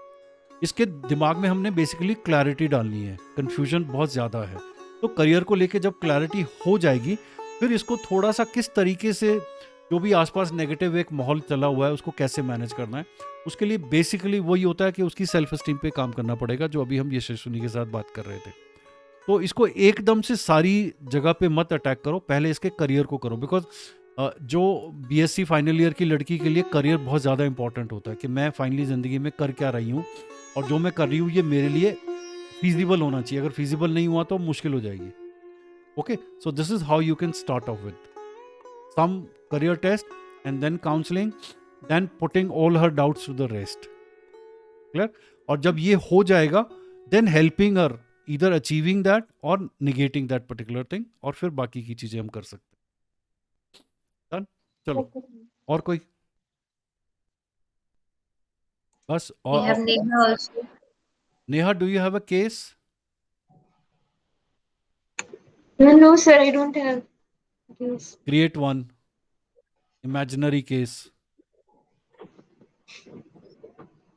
Speaker 1: इसके दिमाग में हमने बेसिकली क्लैरिटी डालनी है, कन्फ्यूजन बहुत ज़्यादा है। तो करियर को लेके जब क्लैरिटी हो जाएगी फिर इसको थोड़ा सा किस तरीके से जो भी आसपास नेगेटिव एक माहौल चला हुआ है उसको कैसे मैनेज करना है, उसके लिए बेसिकली वही होता है कि उसकी सेल्फ एस्टीम पे काम करना पड़ेगा, जो अभी हम यशस्विनी के साथ बात कर रहे थे। तो इसको एकदम से सारी जगह पे मत अटैक करो, पहले इसके करियर को करो। बिकॉज जो बीएससी फाइनल ईयर की लड़की के लिए करियर बहुत ज़्यादा इंपॉर्टेंट होता है कि मैं फाइनली ज़िंदगी में कर क्या रही हूँ और जो मैं कर रही हूँ ये मेरे लिए फीजिबल होना चाहिए। अगर फीजिबल नहीं हुआ तो मुश्किल हो जाएगी। Okay, so this is how you can start off with some career test and then counseling, then putting all her doubts to the rest. Clear? और जब ये हो जाएगा then helping her either achieving that or negating that particular thing, और फिर बाकी की चीजें हम कर सकते हैं। Done? चलो और कोई? बस।
Speaker 6: We have Neha also.
Speaker 1: Neha, do you have a case?
Speaker 5: No, sir, I don't have this.
Speaker 1: Create one imaginary case.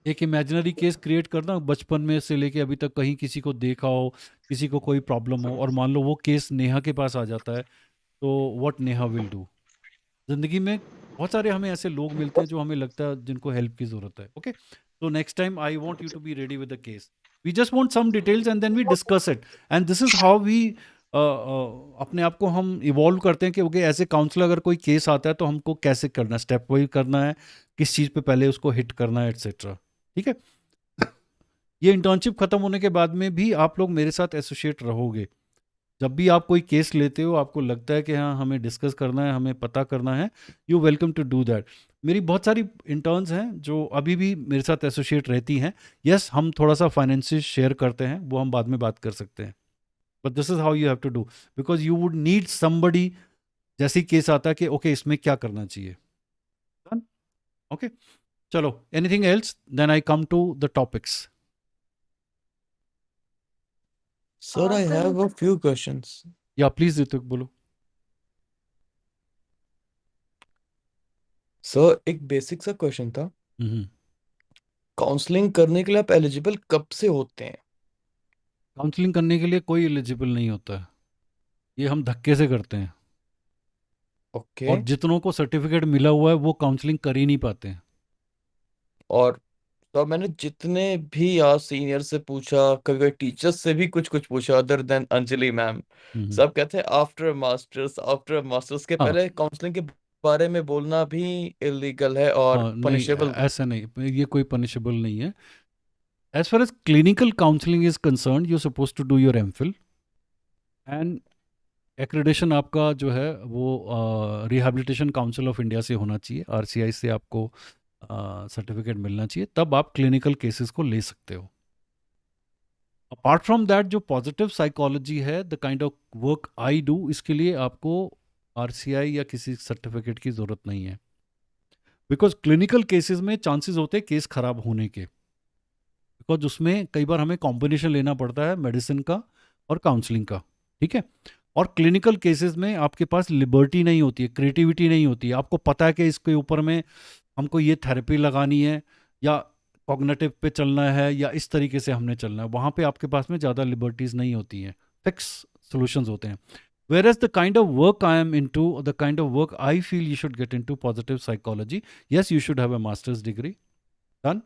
Speaker 1: एक इमेजिनरी केस क्रिएट करना, बचपन में से लेके अभी तक कहीं किसी को देखा हो, किसी को कोई प्रॉब्लम हो, और मान लो वो केस नेहा के पास आ जाता है तो व्हाट नेहा विल डू। जिंदगी में बहुत सारे हमें ऐसे लोग मिलते हैं जो हमें लगता है जिनको हेल्प की जरूरत है। ओके, तो next time I want you to be ready with the case. We just want some details and then we discuss it, and this is how we अपने आप को हम इवॉल्व करते हैं कि ओके एज ए काउंसलर अगर कोई case आता है तो हमको कैसे करना है, स्टेप वाइज करना है, किस चीज़ पे पहले उसको हिट करना है, एट्सेट्रा। ठीक है, ये इंटर्नशिप ख़त्म होने के बाद में भी आप लोग मेरे साथ एसोसिएट रहोगे। जब भी आप कोई केस लेते हो, आपको लगता है कि हाँ हमें डिस्कस करना है, हमें पता करना है, you welcome to do that. मेरी बहुत सारी इंटर्न्स हैं जो अभी भी मेरे साथ एसोसिएट रहती हैं। यस, हम थोड़ा सा फाइनेंसिस शेयर करते हैं, वो हम बाद में बात कर सकते हैं, but this is how you have to do, because you would need somebody. जैसे केस आता है कि ओके इसमें क्या करना चाहिए। ओके, चलो, anything else, then I come to the topics.
Speaker 2: Sir I
Speaker 3: sir,
Speaker 2: have a few questions.
Speaker 1: Yeah please Hrithik बोलो।
Speaker 2: सर एक बेसिक सा क्वेश्चन था, काउंसलिंग करने के लिए आप एलिजिबल कब से होते हैं?
Speaker 1: काउंसलिंग करने के लिए कोई एलिजिबल नहीं होता है, ये हम धक्के से करते हैं।
Speaker 2: ओके।
Speaker 1: और जितनों को सर्टिफिकेट मिला हुआ है वो काउंसलिंग कर ही नहीं पाते हैं।
Speaker 2: और तो मैंने जितने भी आज सीनियर से पूछा, कभी टीचर्स से भी कुछ कुछ पूछा अदर देन अंजलि मैम,
Speaker 1: हम्म।
Speaker 2: सब कहते हैं आफ्टर मास्टर्स के
Speaker 1: हाँ
Speaker 2: पहले काउंसलिंग के बारे में बोलना भी इलीगल है और
Speaker 1: हाँ, नहीं
Speaker 2: पनिशेबल।
Speaker 1: ऐसा नहीं, ये कोई पनिशेबल नहीं है। As far as clinical counselling is concern, you suppose to do your MPhil and accreditation आपका जो है वो रिहैबिलिटेशन काउंसिल ऑफ इंडिया से होना चाहिए, आरसीआई से आपको सर्टिफिकेट मिलना चाहिए, तब आप क्लिनिकल केसेस को ले सकते हो। अपार्ट फ्रॉम दैट, जो पॉजिटिव साइकोलॉजी है, the kind of work I do, इसके लिए आपको आरसीआई या किसी सर्टिफिकेट की ज़रूरत नहीं है, बिकॉज क्लिनिकल केसेस में चांसेस होते हैं केस खराब होने के, बिकॉज उसमें कई बार हमें कॉम्बिनेशन लेना पड़ता है मेडिसिन का और काउंसलिंग का। ठीक है, और क्लिनिकल केसेस में आपके पास लिबर्टी नहीं होती है, क्रिएटिविटी नहीं होती है। आपको पता है कि इसके ऊपर में हमको ये थेरेपी लगानी है या कॉग्निटिव पे चलना है या इस तरीके से हमने चलना है, वहाँ पे आपके पास में ज़्यादा लिबर्टीज़ नहीं होती हैं, फिक्स सॉल्यूशंस होते हैं। Whereas the kind of work I am into, the kind of work I feel you should get into positive psychology, yes, you should have a master's degree done.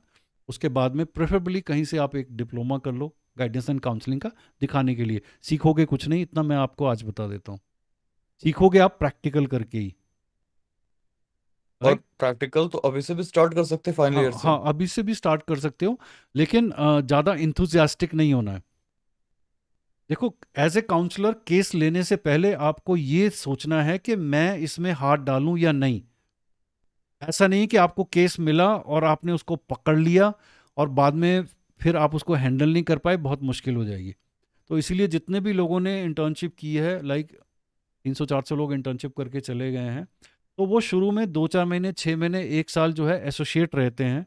Speaker 1: उसके बाद में preferably कहीं से आप एक diploma कर लो गाइडेंस एंड काउंसलिंग का, दिखाने के लिए। सीखोगे कुछ नहीं, इतना मैं आपको आज बता देता हूँ, सीखोगे आप प्रैक्टिकल करके ही।
Speaker 2: और प्रैक्टिकल तो अभी से भी स्टार्ट कर सकते हैं फाइनल ईयर से।
Speaker 1: हाँ, अभी से भी स्टार्ट कर सकते हो, लेकिन ज़्यादा इंथुजियास्टिक नहीं होना है। देखो, एज ए काउंसलर केस लेने से पहले आपको ये सोचना है कि मैं इसमें हाथ डालूं या नहीं। ऐसा नहीं कि आपको केस मिला और आपने उसको पकड़ लिया और बाद में फिर आप उसको हैंडल नहीं कर पाए, बहुत मुश्किल हो जाएगी। तो इसीलिए जितने भी लोगों ने इंटर्नशिप की है, लाइक 300-400 लोग इंटर्नशिप करके चले गए हैं, तो वो शुरू में 2-4 महीने, 6 महीने, 1 साल जो है एसोसिएट रहते हैं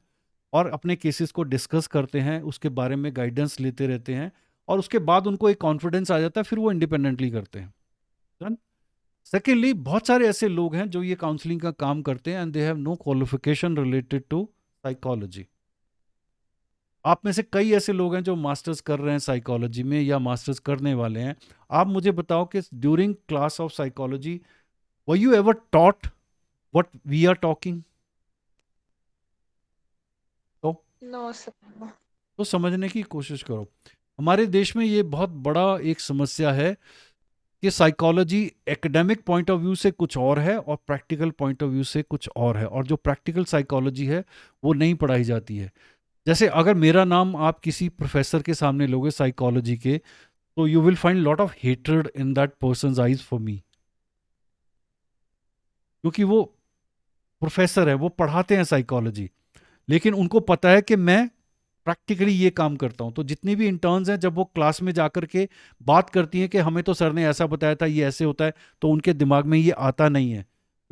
Speaker 1: और अपने केसेस को डिस्कस करते हैं, उसके बारे में गाइडेंस लेते रहते हैं, और उसके बाद उनको एक कॉन्फिडेंस आ जाता है, फिर वो इंडिपेंडेंटली करते हैं। डन। सेकेंडली, बहुत सारे ऐसे लोग हैं जो ये काउंसलिंग का काम करते हैं and they have no qualification related to psychology. आप में से कई ऐसे लोग हैं जो मास्टर्स कर रहे हैं साइकोलॉजी में या मास्टर्स करने वाले हैं। आप मुझे बताओ कि during class of psychology were you ever taught what we are talking?
Speaker 3: No, sir.
Speaker 1: तो समझने की कोशिश करो। हमारे देश में ये बहुत बड़ा एक समस्या है कि psychology academic point of view से कुछ और है और प्रैक्टिकल पॉइंट ऑफ व्यू से कुछ और है, और जो प्रैक्टिकल साइकोलॉजी है वो नहीं पढ़ाई जाती है। जैसे अगर मेरा नाम आप किसी प्रोफेसर के सामने लोगे साइकोलॉजी के, तो you will find lot of hatred in that persons eyes for me, क्योंकि वो प्रोफेसर है, वो पढ़ाते हैं साइकोलॉजी, लेकिन उनको पता है कि मैं प्रैक्टिकली ये काम करता हूँ। तो जितनी भी इंटर्न्स हैं, जब वो क्लास में जाकर के बात करती हैं कि हमें तो सर ने ऐसा बताया था, ये ऐसे होता है, तो उनके दिमाग में ये आता नहीं है,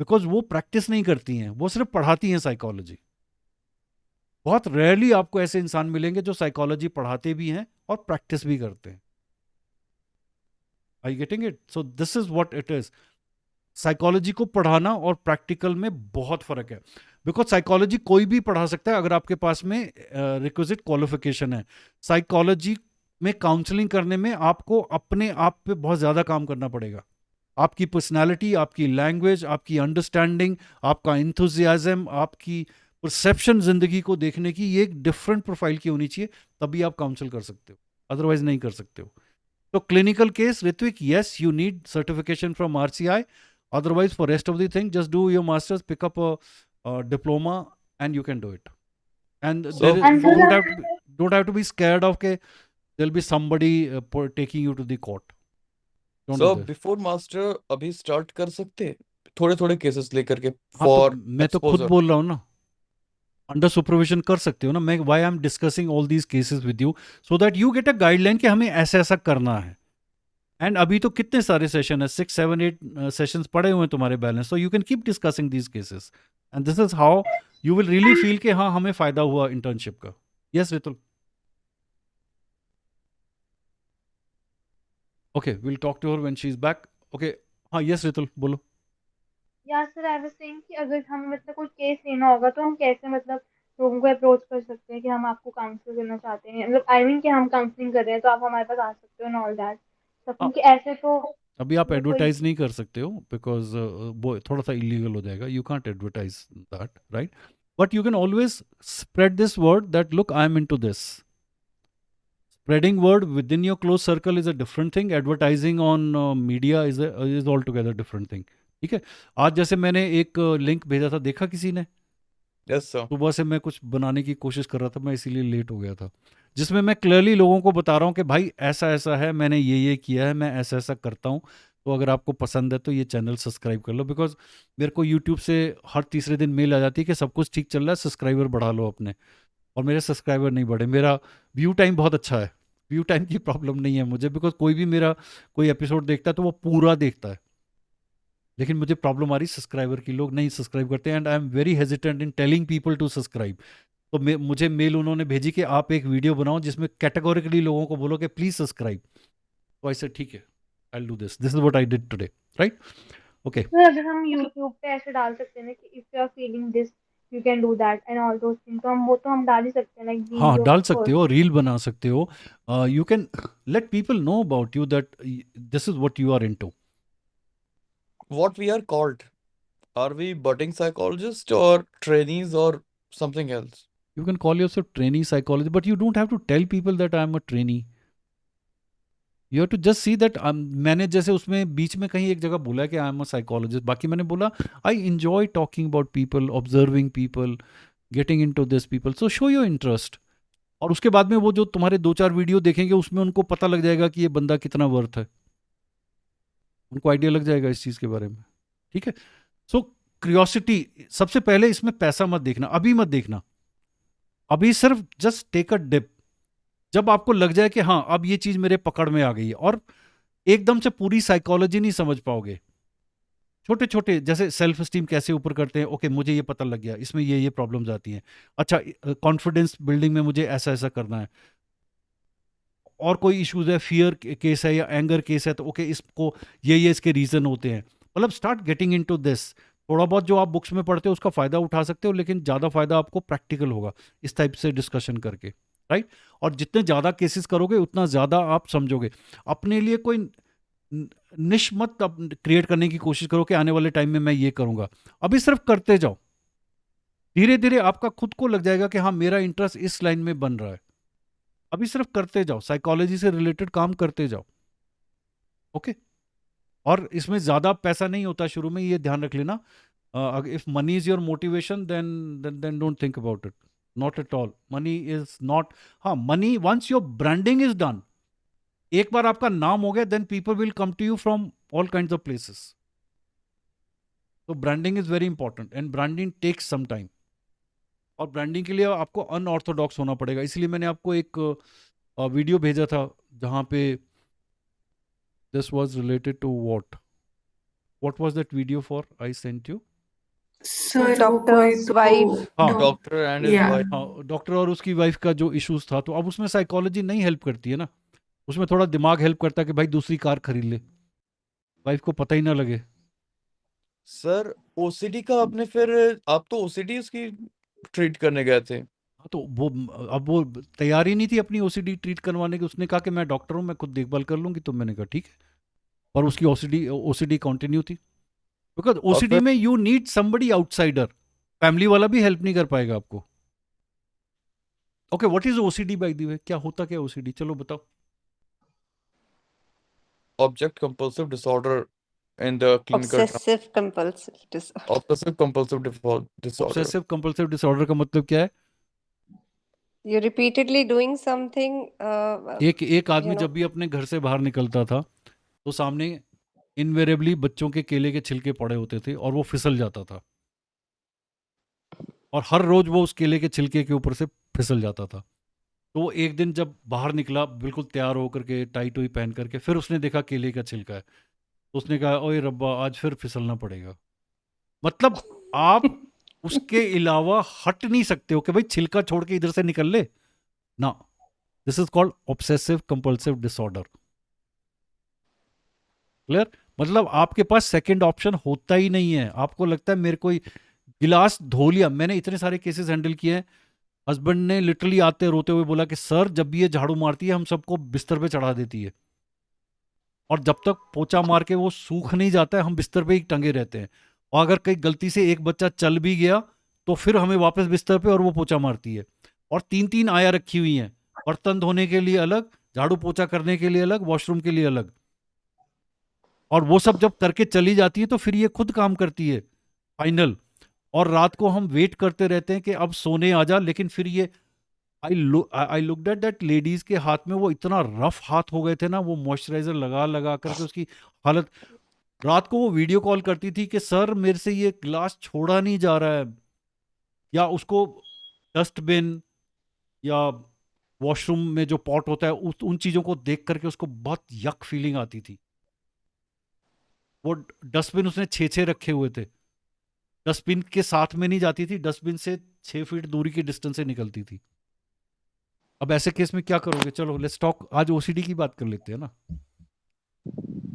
Speaker 1: बिकॉज वो प्रैक्टिस नहीं करती हैं, वो सिर्फ पढ़ाती हैं साइकोलॉजी। बहुत रेयरली आपको ऐसे इंसान मिलेंगे जो साइकोलॉजी पढ़ाते भी हैं और प्रैक्टिस भी करते हैं। I getting it? So this is what it is. Psychology को पढ़ाना और प्रैक्टिकल में बहुत फर्क है, बिकॉज साइकोलॉजी कोई भी पढ़ा सकता है अगर आपके पास में रिक्विजिट क्वालिफिकेशन है। साइकोलॉजी में काउंसलिंग करने में आपको अपने आप पे बहुत ज़्यादा काम करना पड़ेगा। आपकी पर्सनालिटी, आपकी लैंग्वेज, आपकी अंडरस्टैंडिंग, आपका इंथुजियाज्म, आपकी परसेप्शन ज़िंदगी को देखने की, ये एक डिफरेंट प्रोफाइल की होनी चाहिए, तभी आप काउंसिल कर सकते हो, अदरवाइज नहीं कर सकते हो। तो clinical case, Ritwik, yes, you need certification from RCI. Otherwise, for rest of the thing, just do your masters, pick up a diploma and you can do it. And
Speaker 2: So
Speaker 1: there is,
Speaker 8: And
Speaker 1: you
Speaker 8: sir,
Speaker 1: don't have to be scared of के there'll be somebody taking you to the court. Don't do
Speaker 2: so
Speaker 1: that.
Speaker 2: Before master अभी start कर सकते थोड़े थोड़े cases लेकर के
Speaker 1: हाँ तो
Speaker 2: फॉर
Speaker 1: मैं तो खुद
Speaker 2: एक्सपोजर.
Speaker 1: बोल रहा हूँ ना, अंडर सुपरविजन कर सकते हो ना. मैं why I am discussing all these cases with you so that you get a guideline कि हमें ऐसा ऐसा करना है. एंड अभी तो कितने सारे सेशन है, 6 7 8 सेशंस पड़े हुए हैं तुम्हारे balance, so you can keep discussing these cases and this is how you will really feel कि हाँ हमें फायदा हुआ इंटर्नशिप का. Yes Ritul. Okay will talk to her when she is back. Okay हाँ यस रितुल बोलो.
Speaker 8: Yeah sir I was saying कि अगर हमें मतलब कोई केस लेना होगा तो हम कैसे मतलब लोगों को अप्रोच कर सकते हैं कि हम आपको काउंसलिंग करना चाहते हैं, मतलब आई मीन कि हम काउंसलिंग कर रहे हैं तो आप हमारे पास आ सकते हो एंड ऑल दैट सब,
Speaker 1: हाँ,
Speaker 8: क्योंकि ऐसे तो
Speaker 1: अभी आप
Speaker 8: मतलब कोई
Speaker 1: एडवर्टाइज नहीं कर सकते हो बिकॉज वो थोड़ा सा इलीगल हो जाएगा. You can't advertise that, right? But you can always spread this word that look I am into this. Spreading word within your close circle is a different thing. Advertising on media is altogether different thing. ठीक है. आज जैसे मैंने एक link भेजा था, देखा किसी ने?
Speaker 2: Yes sir.
Speaker 1: सुबह से मैं कुछ बनाने की कोशिश कर रहा था, मैं इसीलिए लेट हो गया था, जिसमें मैं क्लियरली लोगों को बता रहा हूँ कि भाई ऐसा ऐसा है, मैंने ये किया है, मैं ऐसा ऐसा करता हूँ, तो अगर आपको पसंद है तो ये चैनल सब्सक्राइब कर लो. बिकॉज मेरे को यूट्यूब से हर तीसरे दिन मेल आ जाती है कि सब कुछ ठीक चल रहा है, सब्सक्राइबर बढ़ा लो अपने. और मेरे सब्सक्राइबर नहीं बढ़े. मेरा व्यू टाइम बहुत अच्छा है, व्यू टाइम की प्रॉब्लम नहीं है मुझे, बिकॉज कोई भी मेरा कोई एपिसोड देखता है तो वो पूरा देखता है. लेकिन मुझे प्रॉब्लम आ रही सब्सक्राइबर की, लोग नहीं सब्सक्राइब करते. And I am very hesitant in telling people to subscribe. तो मुझे मेल उन्होंने भेजी कि आप एक वीडियो बनाओ जिसमें कैटेगोरिकली लोगों को बोलो कि प्लीज सब्सक्राइब. तो ऐसे ठीक है, I will do this. This is what I did today, right? Okay.
Speaker 8: तो अगर हम यूट्यूब पे ऐसे डाल सकते हैं ना कि if you are feeling this you can do that and all those things, तो हम वो तो हम डाल ही सकते हैं, लाइक
Speaker 1: हाँ
Speaker 8: वीडियो
Speaker 1: डाल
Speaker 8: ऑफ
Speaker 1: सकते
Speaker 8: कोर्स.
Speaker 1: हो, रील बना सकते हो. You can let people know about you that this is what you are into.
Speaker 2: What we are called? Are we budding psychologists or trainees or something else?
Speaker 1: You can call yourself trainee psychology, but you don't have to tell people that I am a trainee. You have to just see that मैंने जैसे उसमें बीच में कहीं एक जगह बोला कि I am a psychologist, बाकी मैंने बोला I enjoy talking about people, observing people, getting into this people, so show your interest. और उसके बाद में वो जो तुम्हारे 2 4 वीडियो देखेंगे उसमें उनको पता लग जाएगा कि ये बंदा कितना वर्थ है, उनको आइडिया लग जाएगा इस चीज़ के बारे में. ठीक है. सो क्यूरियोसिटी सबसे पहले, इसमें पैसा मत देखना, अभी मत देखना. अभी सिर्फ जस्ट टेक अ डिप. जब आपको लग जाए कि हाँ अब ये चीज मेरे पकड़ में आ गई है, और एकदम से पूरी साइकोलॉजी नहीं समझ पाओगे. छोटे छोटे जैसे सेल्फ स्टीम कैसे ऊपर करते हैं, ओके मुझे ये पता लग गया, इसमें ये प्रॉब्लम्स आती हैं. अच्छा कॉन्फिडेंस बिल्डिंग में मुझे ऐसा ऐसा करना है. और कोई इश्यूज है, फियर केस है या एंगर केस है, तो ओके इसको ये इसके रीजन होते हैं. मतलब स्टार्ट गेटिंग इनटू दिस. थोड़ा बहुत जो आप बुक्स में पढ़ते हो उसका फायदा उठा सकते हो, लेकिन ज़्यादा फायदा आपको प्रैक्टिकल होगा इस टाइप से डिस्कशन करके, राइट? और जितने ज़्यादा केसेस करोगे उतना ज़्यादा आप समझोगे. अपने लिए कोई निश मत क्रिएट करने की कोशिश करो कि आने वाले टाइम में मैं ये करूँगा. अभी सिर्फ करते जाओ, धीरे धीरे आपका खुद को लग जाएगा कि हाँ मेरा इंटरेस्ट इस लाइन में बन रहा है. अभी सिर्फ करते जाओ, साइकोलॉजी से रिलेटेड काम करते जाओ. ओके. और इसमें ज़्यादा पैसा नहीं होता शुरू में, ये ध्यान रख लेना. If money is your motivation then don't think about it. Not at all. Money is not. हाँ money, once your branding is done, एक बार आपका नाम हो गया, then people will come to you from all kinds of places. तो branding is very important and branding takes some time. और branding के लिए आपको अनऑर्थोडॉक्स होना पड़ेगा. इसलिए मैंने आपको एक वीडियो भेजा था जहाँ पे this was related to what was that video for I sent you?
Speaker 3: Sir वो
Speaker 4: Doctor's
Speaker 3: कोई
Speaker 4: wife.
Speaker 1: हाँ.
Speaker 2: Doctor and his
Speaker 3: Yeah.
Speaker 2: wife.
Speaker 1: हाँ डॉक्टर और उसकी वाइफ का जो इश्यूज था, तो अब उसमें साइकोलॉजी नहीं हेल्प करती है ना, उसमें थोड़ा दिमाग हेल्प करता है कि भाई दूसरी कार खरीद ले, वाइफ को पता ही ना लगे.
Speaker 2: सर ओसीडी का आपने फिर आप तो ओसीडी उसकी ट्रीट करने गए थे.
Speaker 1: हाँ, तो वो अब वो तैयार ही नहीं थी अपनी ओसीडी ट्रीट करवाने की. उसने कहा कि मैं डॉक्टर हूँ, मैं खुद देखभाल कर लूंगी. तो मैंने कहा ठीक है, पर उसकी ओसीडी कंटिन्यू थी. बिकॉज
Speaker 2: और
Speaker 1: ओसीडी
Speaker 2: फिर
Speaker 1: में you need somebody outsider. Family वाला भी हेल्प नहीं कर पाएगा आपको. Okay what is OCD by the way? क्या होता क्या ओसीडी, चलो बताओ.
Speaker 2: Object compulsive disorder in the clinical term.
Speaker 4: Obsessive compulsive disorder.
Speaker 2: Obsessive compulsive disorder.
Speaker 1: Obsessive compulsive disorder का मतलब क्या है?
Speaker 4: You're repeatedly doing something,
Speaker 1: एक आदमी
Speaker 4: you know,
Speaker 1: जब भी अपने घर से बाहर निकलता था तो सामने इनवेरेबली बच्चों के केले के छिलके पड़े होते थे और वो फिसल जाता था, और हर रोज वो उस केले के छिलके के ऊपर से फिसल जाता था। तो वो एक दिन जब बाहर निकला बिल्कुल तैयार होकर के, टाई टोई पहन करके, फिर उसने देखा केले का छिलका है, तो उसने कहा ओए रब्बा आज फिर फिसलना पड़ेगा। मतलब आप उसके अलावा हट नहीं सकते हो कि भाई छिलका छोड़ के इधर से निकल ले ना। This is called obsessive compulsive disorder. Clear? मतलब आपके पास सेकंड ऑप्शन होता ही नहीं है। आपको लगता है मेरे को गिलास धो लिया। मैंने इतने सारे केसेस हैंडल किए हैं, हस्बैंड ने लिटरली आते रोते हुए बोला कि सर जब भी ये झाड़ू मारती है हम सबको बिस्तर पे चढ़ा देती है, और जब तक पोछा मार के वो सूख नहीं जाता है हम बिस्तर पे ही टंगे रहते हैं, और अगर कहीं गलती से एक बच्चा चल भी गया तो फिर हमें वापस बिस्तर पे और वो पोछा मारती है। और 3-3 आया रखी हुई हैं, बर्तन धोने के लिए अलग, झाड़ू पोछा करने के लिए अलग, वॉशरूम के लिए अलग। और वो सब जब करके चली जाती है तो फिर ये खुद काम करती है फाइनल। और रात को हम वेट करते रहते हैं कि अब सोने आ जा, लेकिन फिर ये I looked at that ladies के हाथ में वो इतना रफ हाथ हो गए थे ना, वो मॉइस्चराइजर लगा लगा करके उसकी हालत। रात को वो वीडियो कॉल करती थी कि सर मेरे से ये ग्लास छोड़ा नहीं जा रहा है, या उसको डस्टबिन या वॉशरूम में जो पॉट होता है उन चीजों को देख करके उसको बहुत यक फीलिंग आती थी। वो डस्टबिन उसने 6-6 रखे हुए थे, डस्टबिन के साथ में नहीं जाती थी, डस्टबिन से 6 फीट दूरी की डिस्टेंस से निकलती थी। अब ऐसे केस में क्या करोगे? चलो लेट्स टॉक, आज ओसीडी की बात कर लेते हैं ना।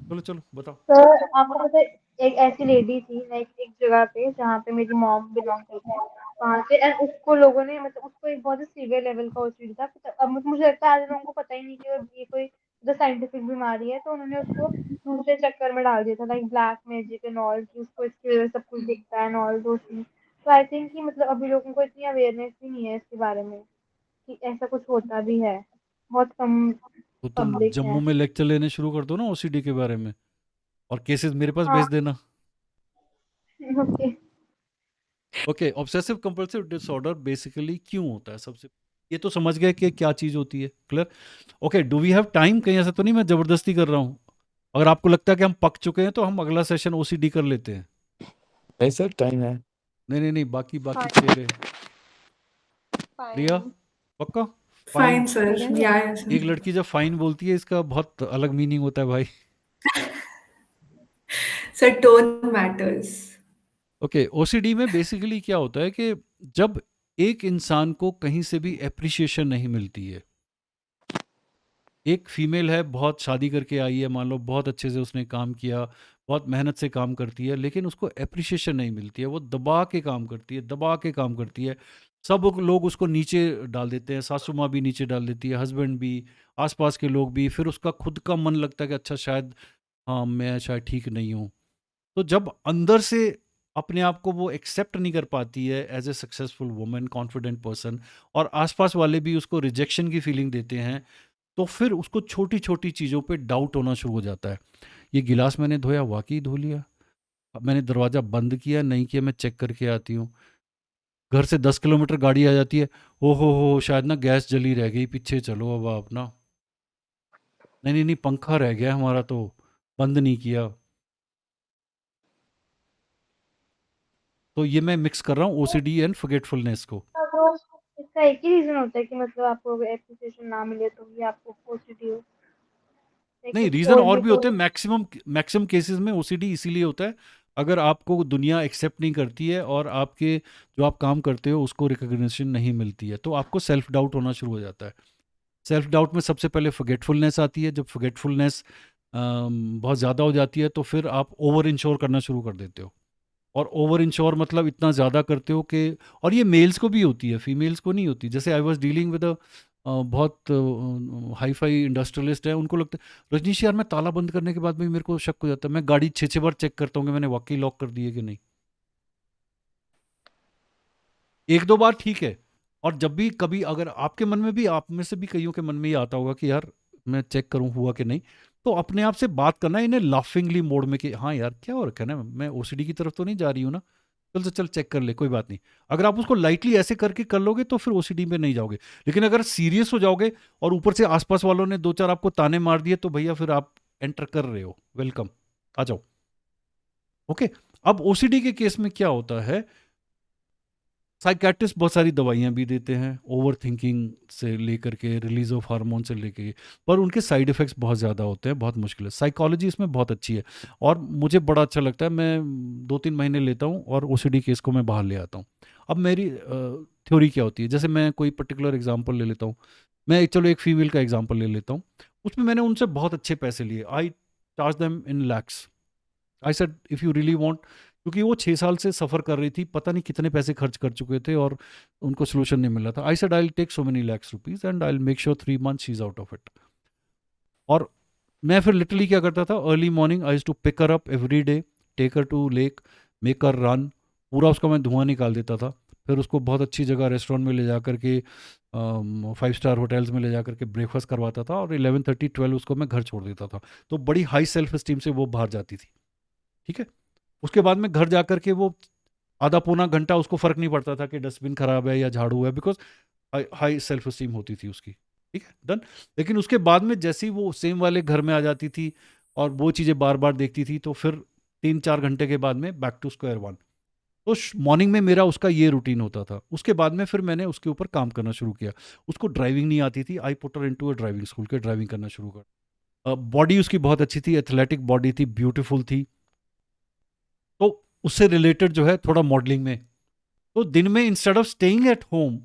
Speaker 1: चलो चलो बताओ।
Speaker 8: सर आपको पता है एक ऐसी लेडी थी लाइक एक जगह पे जहाँ पे मेरी मॉम बिलोंग करती है वहाँ पे, एंड उसको लोगों ने मतलब उसको एक बहुत ही सीवियर लेवल का ओसीडी था। अब मुझे लगता है आज लोगों को पता ही नहीं कि ये कोई साइंटिफिक बीमारी है, तो उन्होंने उसको दूसरे चक्कर में डाल दिया था like black magic and all, कि उसको इसकी वजह से सब कुछ दिखता है एंड ऑल दो थिंग्स। तो आई थिंक कि मतलब अभी लोगों को इतनी अवेयरनेस भी नहीं है इसके बारे में कि ऐसा कुछ होता भी है, बहुत कम
Speaker 1: तो तुम
Speaker 8: पब्लिक है।
Speaker 1: जम्मू में लेक्चर लेने शुरू कर दो ना ओसीडी के बारे में, और केसेस मेरे पास
Speaker 8: हाँ
Speaker 1: भेज देना।
Speaker 8: Okay.
Speaker 1: Okay, obsessive compulsive disorder basically क्यों होता है? सबसे ये तो समझ गए कि क्या चीज होती है। Clear? Okay, do we have time? कहीं ऐसा तो नहीं मैं जबरदस्ती कर रहा हूँ? अगर आपको लगता है कि हम पक चुके हैं तो हम अगला सेशन ओसीडी कर लेते हैं।
Speaker 2: नहीं सर टाइम है।
Speaker 1: नहीं नहीं नहीं, बाकी बाकी
Speaker 4: fine,
Speaker 1: चेहरे। रिया
Speaker 4: fine.
Speaker 1: पक्का? Fine?
Speaker 3: Fine, sir. Yeah, sir.
Speaker 1: एक लड़की जब फाइन बोलती है इसका बहुत अलग मीनिंग होता है भाई।
Speaker 3: Sir, tone matters.
Speaker 1: Okay, OCD में बेसिकली क्या होता है कि जब एक इंसान को कहीं से भी एप्रिशिएशन नहीं मिलती है। एक फीमेल है, बहुत शादी करके आई है, मान लो बहुत अच्छे से उसने काम किया, बहुत मेहनत से काम करती है, लेकिन उसको एप्रिशिएशन नहीं मिलती है। वो दबा के काम करती है, दबा के काम करती है। सब लोग उसको नीचे डाल देते हैं, सासू माँ भी नीचे डाल देती है, हस्बैंड भी, आसपास के लोग भी। फिर उसका खुद का मन लगता है कि अच्छा शायद, हाँ मैं शायद ठीक नहीं हूँ। तो जब अंदर से अपने आप को वो एक्सेप्ट नहीं कर पाती है as a successful women, confident person, और आसपास वाले भी उसको रिजेक्शन की फीलिंग देते हैं, तो फिर उसको छोटी छोटी चीज़ों पे डाउट होना शुरू हो जाता है। ये गिलास मैंने धोया, वाकई धो लिया? अब मैंने दरवाज़ा बंद किया नहीं किया, मैं चेक करके आती हूँ। घर से 10 किलोमीटर गाड़ी आ जाती है, ओ हो शायद ना गैस जली रह गई, पीछे चलो अब आप ना। नहीं नहीं नहीं, पंखा रह गया हमारा तो, बंद नहीं किया। तो ये मैं मिक्स कर रहा हूँ ओसीडी एंड फॉरगेटफुलनेस को।
Speaker 8: तो इसका एक ही रीजन होता है कि मतलब आपको एप्रिसिएशन ना मिले तो ये आपको ओसीडी हो, लाइक
Speaker 1: नहीं,
Speaker 8: कुछ
Speaker 1: रीज़न और
Speaker 8: भी
Speaker 1: भी
Speaker 8: तो।
Speaker 1: होते हैं। मैक्सिमम मैक्सिमम केसेस में ओसीडी इसीलिए होता है अगर आपको दुनिया एक्सेप्ट नहीं करती है और आपके जो आप काम करते हो उसको रिकग्निशन नहीं मिलती है, तो आपको सेल्फ डाउट होना शुरू हो जाता है। सेल्फ डाउट में सबसे पहले फॉरगेटफुलनेस आती है। जब फॉरगेटफुलनेस बहुत ज़्यादा हो जाती है तो फिर आप ओवर इंश्योर करना शुरू कर देते हो। और ओवर इंश्योर मतलब इतना ज़्यादा करते हो कि, और ये मेल्स को भी होती है, फीमेल्स को नहीं होती। जैसे आई वॉज डीलिंग विद बहुत हाई फाई इंडस्ट्रियलिस्ट है, उनको लगता है रजनीश यार मैं ताला बंद करने के बाद भी मेरे को शक हो जाता है, मैं गाड़ी 6-6 बार चेक करता हूँ कि मैंने वाकई लॉक कर दिए कि नहीं। एक दो बार ठीक है, और जब भी कभी अगर आपके मन में भी, आप में से भी कईयों के मन में ये आता होगा कि यार मैं चेक करूं हुआ कि नहीं, तो अपने आप से बात करना इन्हें लाफिंगली मोड में कि हाँ यार क्या हो रखा है ना, मैं ओसीडी की तरफ तो नहीं जा रही हूँ ना, चल से चल चेक कर ले, कोई बात नहीं। अगर आप उसको लाइटली ऐसे करके कर लोगे तो फिर ओसीडी में नहीं जाओगे। लेकिन अगर सीरियस हो जाओगे और ऊपर से आसपास वालों ने 2-4 आपको ताने मार दिए तो भैया फिर आप एंटर कर रहे हो, वेलकम, आ जाओ। ओके, अब ओसीडी के केस में क्या होता है, साइकेट्रिस्ट बहुत सारी दवाइयां भी देते हैं, ओवर थिंकिंग से लेकर के रिलीज ऑफ हार्मोन से लेकर, पर उनके साइड इफ़ेक्ट्स बहुत ज़्यादा होते हैं, बहुत मुश्किल है। साइकोलॉजी इसमें बहुत अच्छी है और मुझे बड़ा अच्छा लगता है, मैं 2-3 महीने लेता हूँ और ओसीडी केस को मैं बाहर ले आता हूँ। अब मेरी थ्योरी क्या होती है, जैसे मैं कोई पर्टिकुलर एग्जांपल ले लेता हूँ, मैं चलो एक फीमेल का एग्जांपल ले लेता हूँ, उसमें मैंने उनसे बहुत अच्छे पैसे लिए, आई charge them in lakhs. I said if you really want, क्योंकि वो 6 साल से सफ़र कर रही थी, पता नहीं कितने पैसे खर्च कर चुके थे और उनको सोल्यूशन नहीं मिल रहा था। I said I will take so many lakhs rupees and I will make sure 3 months she is out of it. और मैं फिर लिटरली क्या करता था, early morning I used to pick her up every day, take her to lake, make her run, पूरा उसका मैं धुआं निकाल देता था। फिर उसको बहुत अच्छी जगह रेस्टोरेंट में ले जा करके 5 स्टार होटल्स में ले जा करके ब्रेकफास्ट करवाता था और 11:30-12 उसको मैं घर छोड़ देता था। तो बड़ी हाई सेल्फ स्टीम से वो बाहर जाती थी, ठीक है। उसके बाद में घर जा कर के वो आधा पौना घंटा उसको फ़र्क नहीं पड़ता था कि डस्टबिन खराब है या झाड़ू है, बिकॉज हाई सेल्फ स्टीम होती थी उसकी, ठीक है, डन। लेकिन उसके बाद में जैसे ही वो सेम वाले घर में आ जाती थी और वो चीज़ें बार बार देखती थी, तो फिर 3-4 घंटे के बाद में बैक टू स्क्वायर वन। तो मॉर्निंग में मेरा उसका ये रूटीन होता था। उसके बाद में फिर मैंने उसके ऊपर काम करना शुरू किया। उसको ड्राइविंग नहीं आती थी, I put her into a driving school के ड्राइविंग करना शुरू कर। बॉडी उसकी बहुत अच्छी थी, एथलेटिक बॉडी थी, ब्यूटीफुल थी। तो उससे रिलेटेड जो है थोड़ा मॉडलिंग में, तो दिन में instead of staying at home,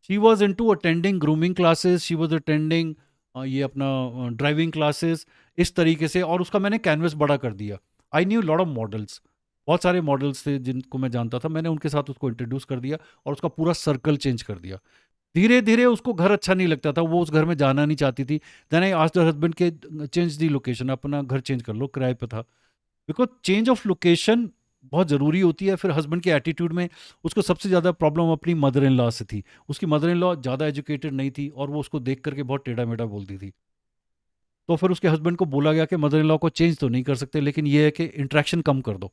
Speaker 1: she was into attending grooming classes, she was attending ये अपना ड्राइविंग क्लासेस, इस तरीके से। और उसका मैंने कैनवस बड़ा कर दिया। I knew lot of models, बहुत सारे मॉडल्स थे जिनको मैं जानता था, मैंने उनके साथ उसको इंट्रोड्यूस कर दिया और उसका पूरा सर्कल चेंज कर दिया। धीरे धीरे उसको घर अच्छा नहीं लगता था, वो उस घर में जाना नहीं चाहती थी। Then I asked her husband के चेंज दी लोकेशन, अपना घर चेंज कर लो, किराए पे था। बिकॉज चेंज ऑफ लोकेशन बहुत ज़रूरी होती है। फिर हस्बैंड के एटीट्यूड में उसको सबसे ज़्यादा प्रॉब्लम अपनी मदर इन लॉ से थी। उसकी मदर इन लॉ ज़्यादा एजुकेटेड नहीं थी और वो उसको देख करके बहुत टेढ़ा मेढ़ा बोलती थी। तो फिर उसके हस्बैंड को बोला गया कि मदर इन लॉ को चेंज तो नहीं कर सकते, लेकिन ये है कि इंट्रैक्शन कम कर दो।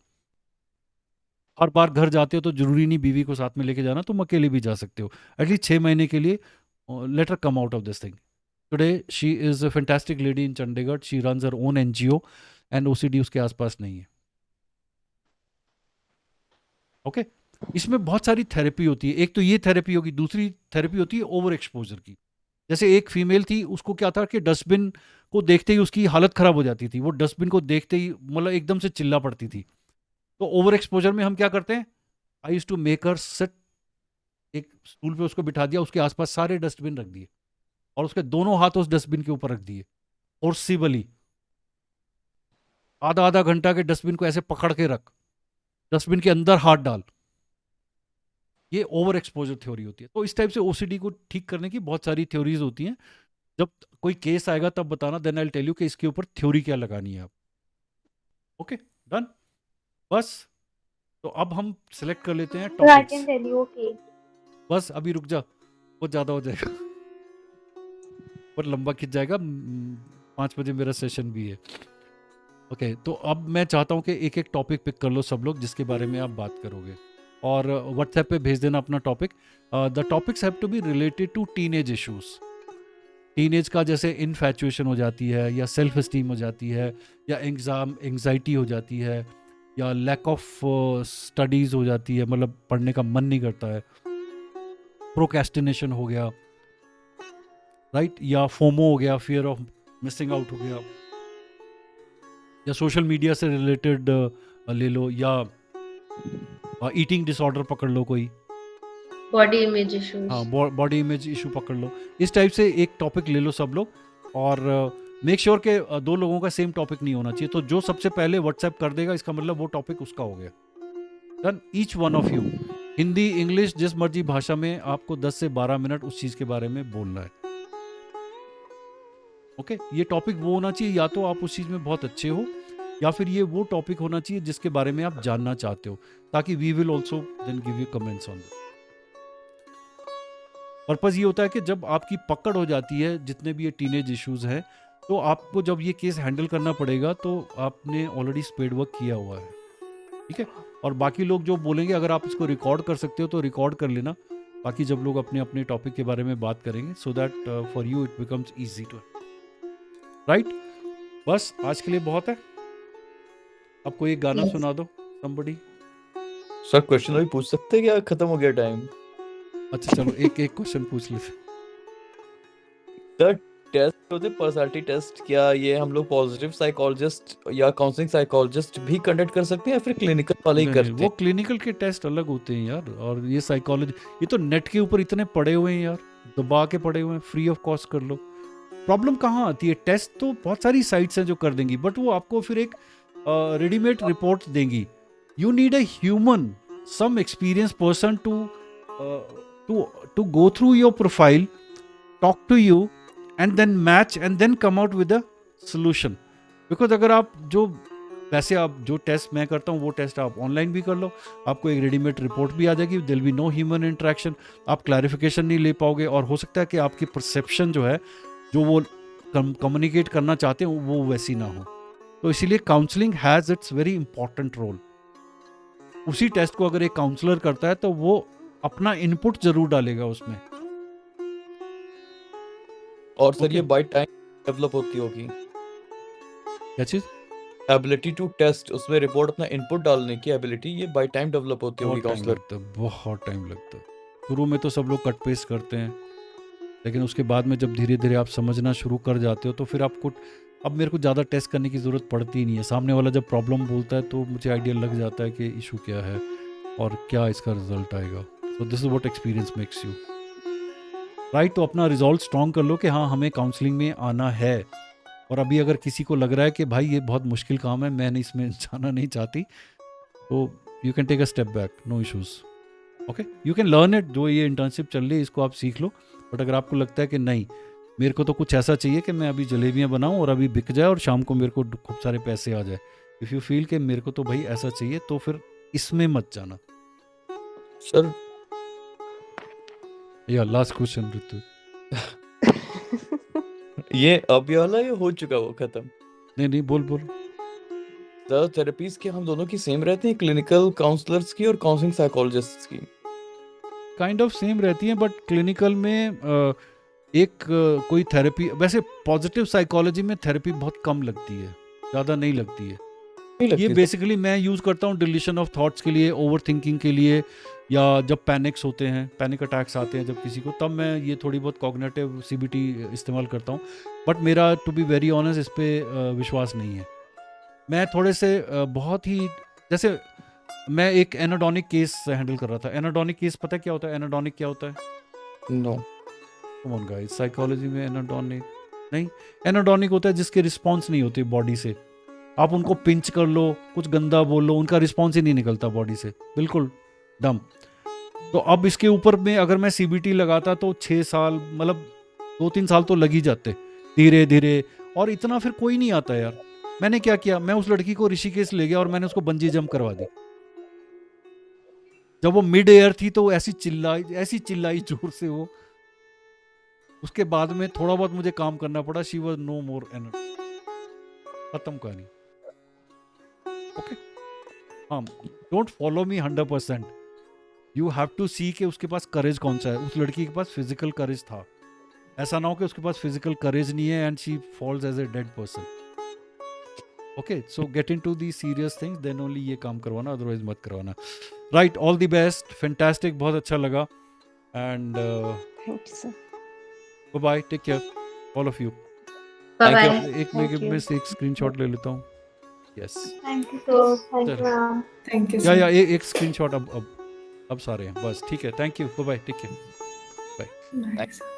Speaker 1: हर बार घर जाते हो तो ज़रूरी नहीं बीवी को साथ में लेके जाना, तुम अकेले भी जा सकते हो एटलीस्ट 6 महीने के लिए। Let her come out of this thing. Today she is a fantastic lady in Chandigarh, she runs her own NGO and OCD उसके आसपास नहीं है। ओके, इसमें बहुत सारी थेरेपी होती है। एक तो ये थेरेपी होगी, दूसरी थेरेपी होती है ओवर एक्सपोजर की। जैसे एक फीमेल थी, उसको क्या था कि डस्टबिन को देखते ही उसकी हालत खराब हो जाती थी। वो डस्टबिन को देखते ही मतलब एकदम से चिल्ला पड़ती थी। तो ओवर एक्सपोजर में हम क्या करते हैं, I used to make her sit, एक स्टूल पे उसको बिठा दिया, उसके आसपास सारे डस्टबिन रख दिए और उसके दोनों हाथ उस डस्टबिन के ऊपर रख दिए और सिबली आधा आधा घंटा के डस्टबिन को ऐसे पकड़ के रख, डस्टबिन के अंदर हाथ डाल। ये ओवर एक्सपोजर थ्योरी होती है। तो इस टाइप से OCD को ठीक करने की बहुत सारी थ्योरीज होती हैं। जब कोई केस आएगा तब बताना, then I will tell you कि इसके ऊपर थ्योरी क्या लगानी है आप। ओके, डन, बस। तो अब हम सिलेक्ट कर लेते हैं
Speaker 8: So I can
Speaker 1: topics.
Speaker 8: tell you, okay.
Speaker 1: बस अभी रुक जा, बहुत ज़्यादा हो जाएगा पर लंबा खिंच जाएगा। 5 बजे मेरा सेशन भी है। ओके, तो अब मैं चाहता हूँ कि एक एक टॉपिक पिक कर लो सब लोग, जिसके बारे में आप बात करोगे, और व्हाट्सएप पे भेज देना अपना topic. The topics have to be related to teenage issues. Teenage का जैसे इनफैचुएशन हो जाती है, या सेल्फ एस्टीम हो जाती है, या एंग्जाइटी हो जाती है, या लैक ऑफ स्टडीज़ हो जाती है, मतलब पढ़ने का मन नहीं करता है, प्रोक्रेस्टिनेशन हो गया, राइट, या फोमो हो गया, फियर ऑफ मिसिंग आउट हो गया, या सोशल मीडिया से रिलेटेड ले लो, या ईटिंग डिसऑर्डर पकड़ लो कोई,
Speaker 6: बॉडी इमेज इश्यूज।
Speaker 1: हाँ, बॉडी इमेज इशू पकड़ लो। इस टाइप से एक टॉपिक ले लो सब लोग, और मेक श्योर के 2 लोगों का सेम टॉपिक नहीं होना चाहिए। तो जो सबसे पहले व्हाट्सएप कर देगा, इसका मतलब वो टॉपिक उसका हो गया। Done, each one of you, Hindi English जिस मर्जी भाषा में, आपको 10 से 12 मिनट उस चीज़ के बारे में बोलना है। ओके, ये टॉपिक वो होना चाहिए, या तो आप उस चीज़ में बहुत अच्छे हो, या फिर ये वो टॉपिक होना चाहिए जिसके बारे में आप जानना चाहते हो, ताकि we will also then give you comments on that. Purpose ये होता है कि जब आपकी पकड़ हो जाती है, जितने भी ये टीनेज इश्यूज हैं, तो आपको जब ये केस हैंडल करना पड़ेगा तो आपने ऑलरेडी स्पेड वर्क किया हुआ है, ठीक है। और बाकी लोग जो बोलेंगे, अगर आप इसको रिकॉर्ड कर सकते हो तो रिकॉर्ड कर लेना, बाकी जब लोग अपने अपने टॉपिक के बारे में बात करेंगे, so that for you it becomes easy to, right. बस आज के लिए बहुत है। अब कोई एक गाना
Speaker 6: Yes.
Speaker 1: सुना दो somebody।
Speaker 2: सर क्वेश्चन अभी पूछ सकते हैं क्या, खत्म हो गया टाइम?
Speaker 1: अच्छा चलो एक एक क्वेश्चन पूछ लेते।
Speaker 2: सर टेस्ट होते पर्सनालिटी टेस्ट, क्या ये हम लोग पॉजिटिव साइकोलॉजिस्ट या काउंसलिंग साइकोलॉजिस्ट भी कंडक्ट कर सकते हैं या फिर क्लिनिकल वाले ही
Speaker 1: नहीं,
Speaker 2: करते
Speaker 1: वो
Speaker 2: हैं?
Speaker 1: क्लिनिकल के टेस्ट अलग होते हैं यार, और ये साइकोलॉजी, ये तो नेट के ऊपर इतने पड़े हुए हैं यार, दबा के पड़े हुए हैं, फ्री ऑफ कॉस्ट कर लो। प्रॉब्लम कहाँ आती है, टेस्ट तो बहुत सारी साइट्स हैं जो कर देंगी, बट वो आपको फिर एक रेडीमेड रिपोर्ट देंगी। You need a human, some experience person to go through your profile, talk to you and then match and then come out with a solution। Because अगर आप जो वैसे आप जो टेस्ट मैं करता हूँ वो टेस्ट आप ऑनलाइन भी कर लो, आपको एक रेडीमेड रिपोर्ट भी आ जाएगी, दिल बी नो ह्यूमन इंटरेक्शन, आप क्लैरिफिकेशन नहीं ले पाओगे, और हो सकता है कि आपकी परसेप्शन जो है, जो वो कम्युनिकेट करना चाहते हैं, वो वैसी ना हो। तो इसीलिए counselling has its very important role. उसी टेस्ट को अगर एक काउंसलर करता है तो वो अपना इनपुट जरूर डालेगा उसमें।
Speaker 2: और सर
Speaker 1: ओके,
Speaker 2: ये बाय टाइम डेवलप होती होगी
Speaker 1: क्या चीज़?
Speaker 2: एबिलिटी टू टेस्ट, उसमें रिपोर्ट अपना इनपुट डालने की एबिलिटी, ये बाय टाइम डेवलप होती होगी
Speaker 1: बहुत टाइम
Speaker 2: काउंसलर?
Speaker 1: लगता है, बहुत टाइम लगता है। शुरू में तो सब लोग कट पेस्ट करते हैं, लेकिन उसके बाद में जब धीरे धीरे आप समझना शुरू कर जाते हो तो फिर आपको, अब मेरे को ज़्यादा टेस्ट करने की ज़रूरत पड़ती ही नहीं है। सामने वाला जब प्रॉब्लम बोलता है तो मुझे आइडिया लग जाता है कि इशू क्या है और क्या इसका रिजल्ट आएगा। So this is what experience makes you, right. तो अपना रिजॉल्व स्ट्रॉन्ग कर लो कि हाँ हमें काउंसलिंग में आना है। और अभी अगर किसी को लग रहा है कि भाई ये बहुत मुश्किल काम है, मैं इसमें जाना नहीं चाहती, तो you can take a step back, no issues. Okay, you can learn it, जो ये इंटर्नशिप चल रही है इसको आप सीख लो। बट अगर आपको लगता है कि नहीं, मेरे को तो कुछ ऐसा चाहिए कि मैं अभी जलेबियाँ बनाऊँ और अभी बिक जाए और शाम को मेरे को खूब सारे पैसे आ जाए, इफ़ यू फील कि मेरे को तो भाई ऐसा चाहिए, तो फिर इसमें मत जाना।
Speaker 2: सर
Speaker 1: या लास्ट क्वेश्चन ऋतु।
Speaker 2: ये अभी वाला ये हो चुका वो खत्म?
Speaker 1: नहीं बोल बोल।
Speaker 2: सर थेरेपीज के हम दोनों की सेम रहती हैं, क्लिनिकल काउंसलर्स की और काउंसलिंग साइकोलॉजिस्ट्स की?
Speaker 1: काइंड ऑफ सेम रहती हैं, बट क्लिनिकल में कोई थेरेपी, वैसे पॉजिटिव साइकोलॉजी में थेरेपी बहुत कम लगती है, ज़्यादा नहीं लगती है।
Speaker 2: नहीं
Speaker 1: ये
Speaker 2: लगती सर?
Speaker 1: बेसिकली मैं यूज़ करता हूँ डिलीशन ऑफ थॉट्स के लिए, ओवर थिंकिंग के लिए, या जब पैनिक्स होते हैं, पैनिक अटैक्स आते हैं जब किसी को, तब मैं ये थोड़ी बहुत कॉग्निटिव सीबीटी इस्तेमाल करता हूँ। बट मेरा टू बी वेरी ऑनेस्ट इस पर विश्वास नहीं है। मैं थोड़े से बहुत ही, जैसे मैं एक एनाडोनिक केस हैंडल कर रहा था। एनाडोनिक केस पता है क्या होता है? एनाडोनिक क्या होता है?
Speaker 2: No.
Speaker 1: Come on guys, psychology में एनाडोनिक नहीं, एनाडोनिक होता है जिसके रिस्पॉन्स नहीं होते बॉडी से। आप उनको पिंच कर लो, कुछ गंदा बोल लो, उनका रिस्पॉन्स ही नहीं निकलता बॉडी से, बिल्कुल डम। तो अब इसके ऊपर में अगर मैं सीबीटी लगाता तो 6 साल, मतलब 2-3 साल तो लग ही जाते धीरे धीरे, और इतना फिर कोई नहीं आता यार। मैंने क्या किया, मैं उस लड़की को ऋषिकेश ले गया और मैंने उसको बंजी जंप करवा दी। जब वो मिड एयर थी तो ऐसी चिल्लाई जोर से वो। उसके बाद में थोड़ा बहुत मुझे काम करना पड़ा, she was no more energy, खत्म कहानी। ओके, हाँ, don't follow me 100%, you have to see कि उसके पास करेज कौन सा है। उस लड़की के पास फिजिकल करेज था, ऐसा ना हो कि उसके पास फिजिकल करेज नहीं है and she falls as a dead person. Okay, so get into the serious things, then only ये काम करवाना, अदरवाइज मत करवाना। Right, all the best, fantastic, बहुत अच्छा लगा, and
Speaker 4: thank you sir.
Speaker 1: Bye bye, take care all of you.
Speaker 6: Bye
Speaker 2: thank you.
Speaker 6: bye.
Speaker 1: एक
Speaker 4: Thank you.
Speaker 1: मैं से एक स्क्रीनशॉट ले लेता हूँ। Yes,
Speaker 8: thank you sir, thank
Speaker 1: चल,
Speaker 8: you ma'am.
Speaker 3: Thank you,
Speaker 1: yeah
Speaker 3: sir.
Speaker 1: एक स्क्रीनशॉट अब सारे हैं बस, ठीक है। Thank you, bye bye, take care, bye.
Speaker 3: Bye, sir.